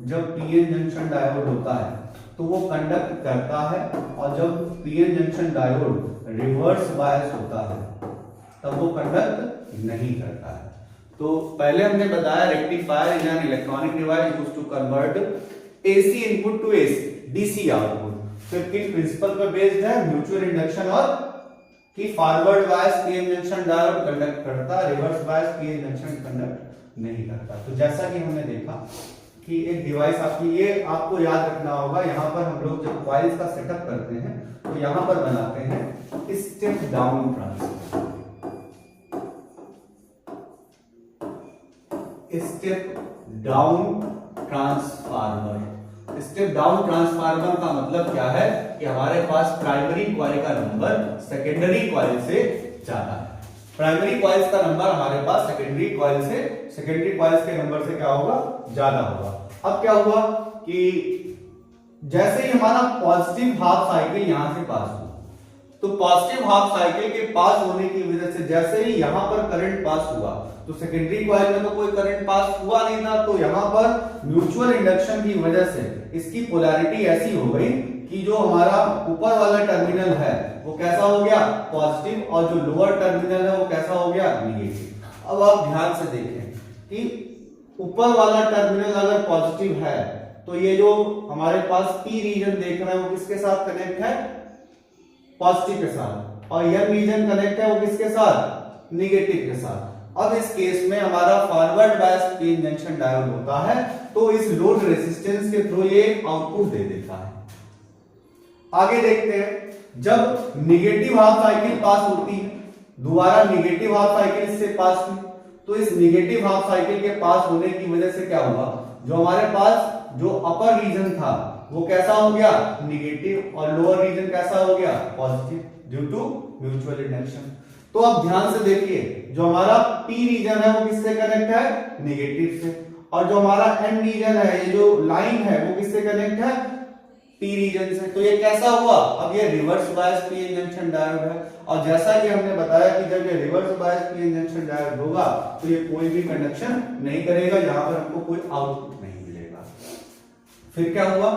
जब पीएन जंक्शन डायोड होता है तो वो कंडक्ट करता है, और जब PN junction diode reverse bias होता है तब वो कंडक्ट नहीं करता है। तो पहले हमने बताया rectifier is an electronic device used to convert AC input to DC output. फिर किन प्रिंसिपल पर बेस्ड है? म्यूचुअल इंडक्शन, और कि forward bias PN junction diode conduct करता, reverse bias PN junction conduct नहीं करता। तो जैसा कि हमने देखा कि एक डिवाइस आपकी, ये आपको याद रखना होगा, यहां पर हम लोग जब कॉइल्स का सेटअप करते हैं तो यहां पर बनाते हैं step down transformer. Step down transformer. Step down transformer का मतलब क्या है कि हमारे पास प्राइमरी कॉइल का नंबर सेकेंडरी कॉइल से ज्यादा है। प्राइमरी कॉइल्स का नंबर हमारे पास सेकेंडरी कॉइल्स के नंबर से क्या होगा? ज्यादा होगा। अब क्या हुआ कि जैसे ही हमारा पॉजिटिव हाफ साइकिल यहां से पास हुआ, तो पॉजिटिव हाफ साइकिल के पास होने की वजह से जैसे ही यहां पर करंट पास हुआ, तो सेकेंडरी कॉइल में तो कोई करंट पास हुआ नहीं था, तो यहां पर म्यूचुअल इंडक्शन की वजह से इसकी पोलैरिटी ऐसी हो गई कि जो हमारा ऊपर वाला टर्मिनल है वो कैसा हो गया? पॉजिटिव, और जो लोअर टर्मिनल है वो कैसा हो गया? निगेटिव। अब आप ध्यान से देखें कि ऊपर वाला टर्मिनल अगर पॉजिटिव है तो ये जो हमारे पास पी रीजन देख रहे हैं वो किसके साथ कनेक्ट है? पॉजिटिव के साथ। और यन रीजन कनेक्ट है वो किसके साथ? निगेटिव के साथ। अब इस केस में हमारा forward bias PN junction diode होता है, तो इस लोड रेजिस्टेंस के थ्रू ये आउटपुट दे देता है। आगे देखते हैं, जब निगेटिव हाफ साइकिल पास होती है, दोबारा निगेटिव हाफ साइकिल इससे पास हुई, तो इस निगेटिव हाफ साइकिल के पास होने की वजह से क्या हुआ? जो हमारे पास जो अपर रीजन था वो कैसा हो गया? निगेटिव, और लोअर रीजन कैसा हो गया? Positive, due to mutual induction. तो अब ध्यान से देखिए, जो हमारा पी रीजन है वो किससे कनेक्ट है? निगेटिव से, और जो हमारा एन रीजन है, ये जो लाइन है वो किससे कनेक्ट है? पी रीजन से। तो ये कैसा हुआ? अब ये reverse bias PN junction diode है, और जैसा कि हमने बताया कि जब ये reverse bias PN junction diode होगा तो ये कोई भी कंडक्शन नहीं करेगा, यहां पर हमको कोई आउटपुट नहीं मिलेगा। फिर क्या हुआ?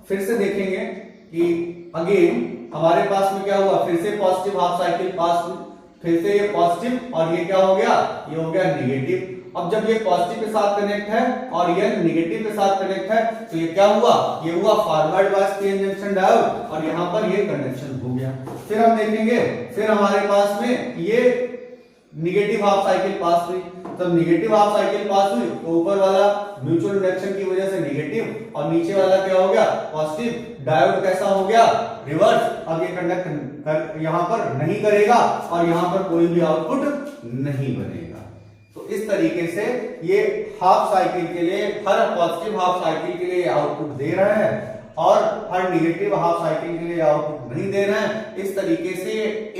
फिर से देखेंगे कि अगेन हमारे पास में क्या हुआ? फिर से पॉजिटिव हाफ साइकिल पास हुई, फिर से ये पॉजिटिव, और ये क्या हो गया? ये हो गया निगेटिव। अब जब ये पॉजिटिव के साथ कनेक्ट है और ये निगेटिव के साथ कनेक्ट है, तो ये क्या हुआ? ये हुआ forward bias PN junction diode, और यहां पर ये कंडक्शन हो गया। फिर हम देखेंगे, फिर हमारे पास में ये निगेटिव हाफ साइकिल पास हुई, तब निगेटिव हाफ साइकिल पास हुई तो ऊपर वाला म्यूचुअल इंडक्शन की वजह से निगेटिव, और नीचे वाला क्या हो गया? पॉजिटिव। डायोड कैसा हो गया? रिवर्स। अब ये कंडक्ट यहां पर नहीं करेगा, और यहां पर कोई भी आउटपुट नहीं बनेगा। तो इस तरीके से ये हाफ साइकिल के लिए, हर पॉजिटिव हाफ साइकिल के लिए आउटपुट दे रहा है, और हर निगेटिव हाफ साइकिल के लिए आउटपुट नहीं दे रहे हैं। इस तरीके से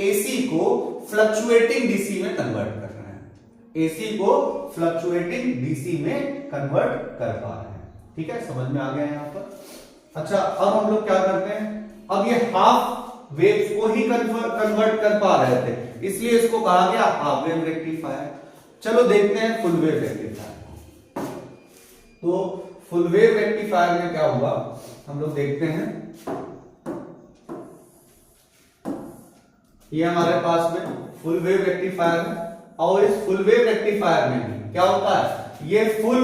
एसी को फ्लक्चुएटिंग डीसी में कन्वर्ट कर रहे हैं। एसी को फ्लक्चुएटिंग डीसी में कन्वर्ट कर पा रहे हैं। ठीक है, समझ में आ गया यहां पर? अच्छा, अब हम लोग क्या करते हैं? अब ये हाफ वेव्स को ही कन्वर्ट कर पा रहे थे, इसलिए इसको कहा गया हाफ वेव रेक्टिफायर। चलो देखते हैं फुल वेव रेक्टिफायर। तो फुल वेव रेक्टिफायर में क्या हुआ हम लोग देखते हैं। ये हमारे पास में फुल वेव रेक्टिफायर है और इस फुल वेव रेक्टिफायर में भी क्या होता है, ये फुल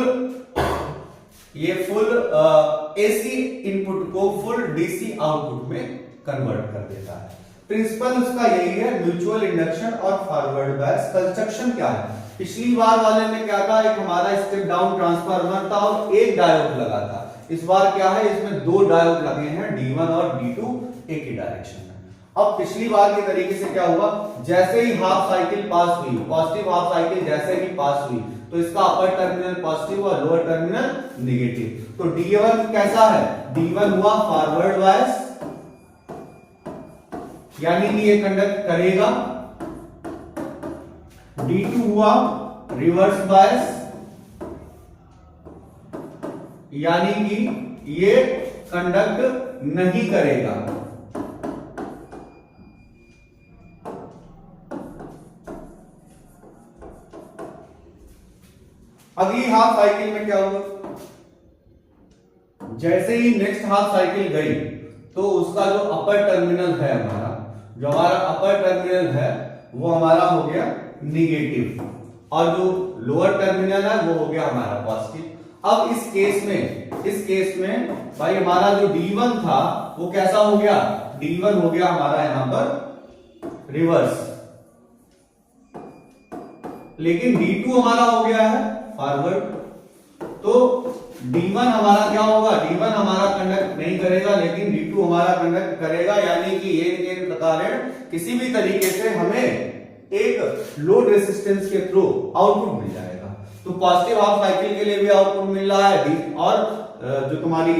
एसी इनपुट को फुल डीसी आउटपुट में कन्वर्ट कर देता है। प्रिंसिपल उसका यही है, म्यूचुअल इंडक्शन और फॉरवर्ड बायस। कंस्ट्रक्शन क्या है, पिछली बार वाले में क्या था, एक हमारा स्टेप डाउन ट्रांसफार्मर था और एक डायोड लगा था। इस बार क्या है, इसमें दो डायोड लगे हैं, D1 और D2 एक ही डायरेक्शन में। अब पिछली बार के तरीके से क्या हुआ, जैसे ही हाफ साइकिल पास हुई, पॉजिटिव हाफ साइकिल जैसे ही पास हुई, तो इसका अपर टर्मिनल पॉजिटिव और लोअर टर्मिनल नेगेटिव। तो D1 कैसा है, D1 हुआ फॉरवर्ड बायस, यानी कि ये कंडक्ट करेगा। D2 हुआ रिवर्स बायस, यानी कि ये कंडक्ट नहीं करेगा। अगली हाफ साइकिल में क्या हुआ, जैसे ही नेक्स्ट हाफ साइकिल गई तो उसका जो अपर टर्मिनल है हमारा, जो हमारा अपर टर्मिनल है वो हमारा हो गया निगेटिव और जो लोअर टर्मिनल है वो हो गया हमारा पॉजिटिव। अब इस केस में भाई हमारा जो D1 था वो कैसा हो गया, D1 हो गया हमारा यहां पर रिवर्स, लेकिन D2 हमारा हो गया है फॉरवर्ड। तो D1 हमारा क्या होगा, D1 हमारा कंडक्ट नहीं करेगा लेकिन D2 हमारा कंडक्ट करेगा, यानी कि ये प्रकार किसी भी तरीके से हमें एक लोड रेजिस्टेंस के थ्रू आउटपुट मिल जाएगा। तो पॉजिटिव हाफ साइकिल के लिए भी आउटपुट मिल रहा है और जो तुम्हारी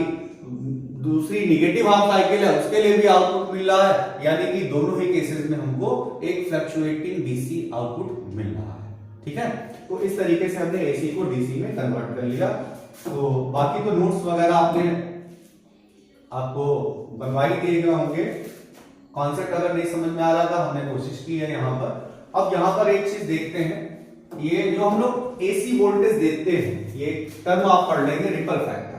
दूसरी निगेटिव हाफ साइकिल है उसके लिए भी आउटपुट मिल रहा है, यानी कि दोनों ही केसेस में हमको एक फ्लक्चुएटिंग डीसी आउटपुट मिल रहा है। ठीक है, तो इस तरीके से हमने एसी को डीसी में कन्वर्ट कर लिया। तो बाकी तो नोट्स वगैरह आपको बनवाई दिए गए होंगे। कॉन्सेप्ट अगर नहीं समझ में आ रहा था हमने कोशिश की है यहाँ पर। अब यहाँ पर एक चीज देखते हैं, ये जो हम लोग एसी वोल्टेज देते हैं, ये टर्म आप पढ़ लेंगे रिपल फैक्टर।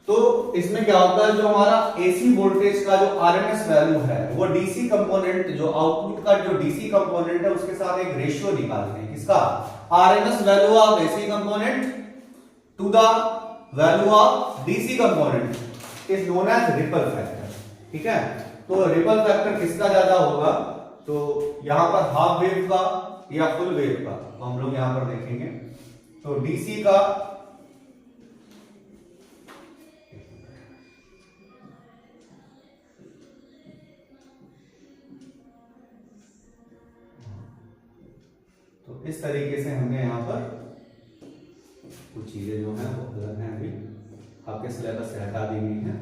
तो इसमें क्या होता है, जो हमारा एसी वोल्टेज का जो आरएमएस वैल्यू है वो डीसी कंपोनेंट, जो आउटपुट का जो डीसी कंपोनेंट है उसके साथ एक रेशियो निकालते हैं। किसका, RMS value of AC component to the value of DC component is known as ripple factor. ठीक है, तो रिपल फैक्टर किसका ज्यादा होगा, तो यहां पर हाफ वेव का या फुल वेव का, तो हम लोग यहां पर देखेंगे। तो डीसी का तो इस तरीके से हमने यहां पर कुछ चीजें जो है वो अलग हैं, अभी आपके सिलेबस से हटा दी गई हैं।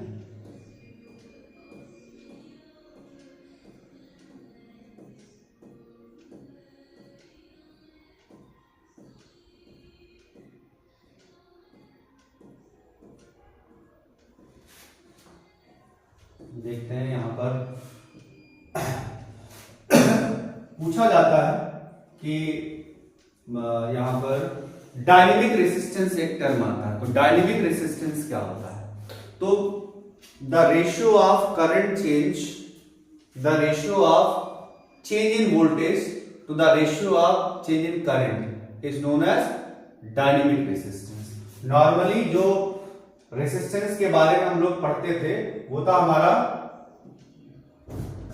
देखते हैं यहां पर पूछा जाता है कि यहां पर डायनेमिक रेसिस्टेंस एक टर्म आता है। तो डायनेमिक रेसिस्टेंस क्या होता है, तो the ratio of current change, the ratio of change in voltage to the ratio of change in current is known as dynamic resistance. Normally जो रेसिस्टेंस के बारे में हम लोग पढ़ते थे वो था हमारा,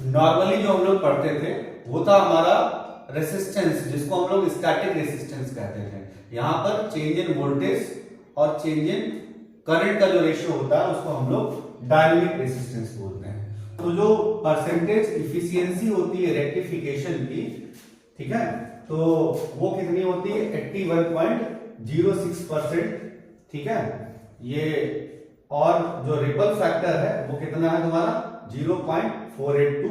नॉर्मली जो हम लोग पढ़ते थे वो था हमारा रेसिस्टेंस, जिसको हम लोग स्टैटिक रेसिस्टेंस कहते थे। यहां पर चेंज इन वोल्टेज और चेंज इन करंट का जो रेशियो होता है उसको हम लोग डायनेमिक रेसिस्टेंस बोलते हैं। तो जो परसेंटेज इफिशियंसी होती है रेक्टिफिकेशन की, ठीक है, तो वो कितनी होती है, 81.06%। ठीक है, ये और जो रिपल फैक्टर है वो कितना है तुम्हारा 0.482।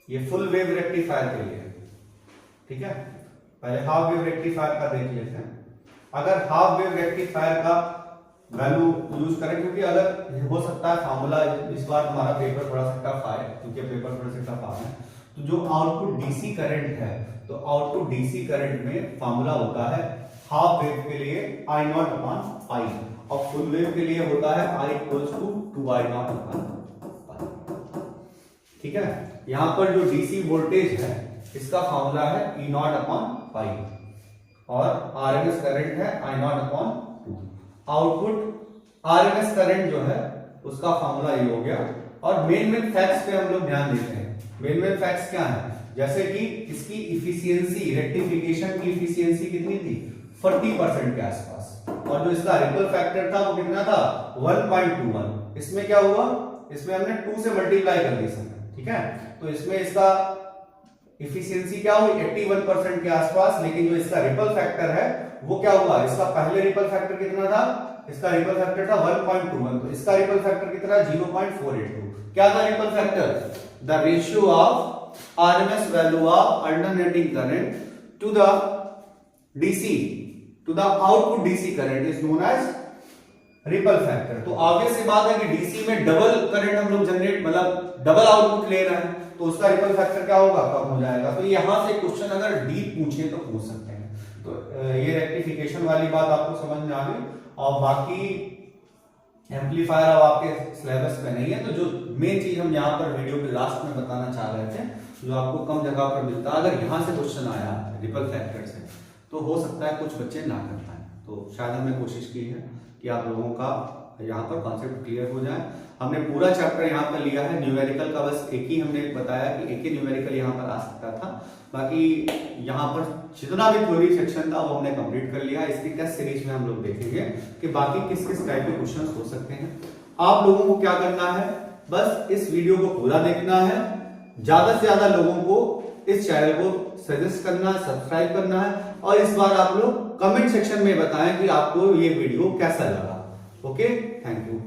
ये फुल वेव रेक्टिफायर के लिए। ठीक है, पहले हाफ वेव रेक्टिफायर का देख लेते हैं। अगर हाफ वेव रेक्टिफायर का वैल्यू यूज करें, क्योंकि अगर हो सकता है फॉर्मूला इस बार हमारा पेपर थोड़ा सा टफ आए, क्योंकि पेपर थोड़ा सा टफ आ है। तो जो आउटपुट डीसी करंट है, तो आउटपुट डीसी करंट में फॉर्मूला होता है हाफ वेव के लिए आई नॉट अपॉन पाई, और फुल वेव के लिए होता है I equals to 2 I nought upon pi. ठीक है, यहां पर जो डीसी वोल्टेज है इसका फॉर्मूला है ई नॉट अपॉन पाई, और आरएमएस करंट है I nought upon 2। Output RMS current जो है उसका फॉर्मूला ये हो गया। और मेन फैक्ट्स पे हम लोग ध्यान देते हैं। मेन फैक्ट्स क्या है, जैसे कि इसकी इफिशियंसी, रेक्टिफिकेशन की इफिशियंसी कितनी थी, 40% के आसपास, और जो इसका रिपल फैक्टर था वो कितना था, 1.21। इसमें क्या हुआ, इसमें हमने 2 से मल्टीप्लाई कर दी समय। ठीक है, तो इसमें इसका इफिशियंसी क्या हुई, 81% के आसपास, लेकिन जो इसका रिपल फैक्टर है वो क्या हुआ, इसका पहले रिपल फैक्टर कितना था, इसका रिपल फैक्टर था 1.21, तो इसका रिपल फैक्टर कितना, 0.482। क्या था ripple factor, the ratio of RMS value of alternating current to the DC to the output DC current is known as ripple factor. तो ऑब्वियस सी बात है कि डीसी में डबल करंट हम लोग जनरेट, मतलब डबल आउटपुट ले रहे हैं, तो उसका रिपल फैक्टर क्या होगा, कम हो जाएगा। तो यहां से क्वेश्चन अगर डीप पूछे तो पूछ सकते हैं। तो ये रेक्टिफिकेशन वाली बात आपको समझ में आ गई। और बाकी एम्पलीफायर अब आपके सिलेबस में नहीं है, तो जो मेन चीज हम यहाँ पर वीडियो के लास्ट में बताना चाह रहे थे, जो आपको कम जगह पर मिलता है, अगर यहाँ से क्वेश्चन आया रिपल फैक्टर से, तो हो सकता है कुछ बच्चे ना कर पाए। तो शायद हमने कोशिश की है कि आप लोगों का यहाँ पर कॉन्सेप्ट क्लियर हो जाए। हमने पूरा चैप्टर यहाँ पर लिया है, न्यूमेरिकल का बस एक ही हमने बताया कि एक ही न्यूमेरिकल यहाँ पर आ सकता था, बाकी यहाँ पर जितना भी थ्योरी सेक्शन था वो हमने कंप्लीट कर लिया। इसकी टेस्ट सीरीज में हम लोग देखेंगे कि बाकी किस किस टाइप के क्वेश्चंस हो सकते हैं। आप लोगों को क्या करना है, बस इस वीडियो को पूरा देखना है, ज्यादा से ज्यादा लोगों को इस चैनल को सजेस्ट करना है, सब्सक्राइब करना है, और इस बार आप लोग कमेंट सेक्शन में बताएं कि आपको ये वीडियो कैसा लगा। Okay, thank you.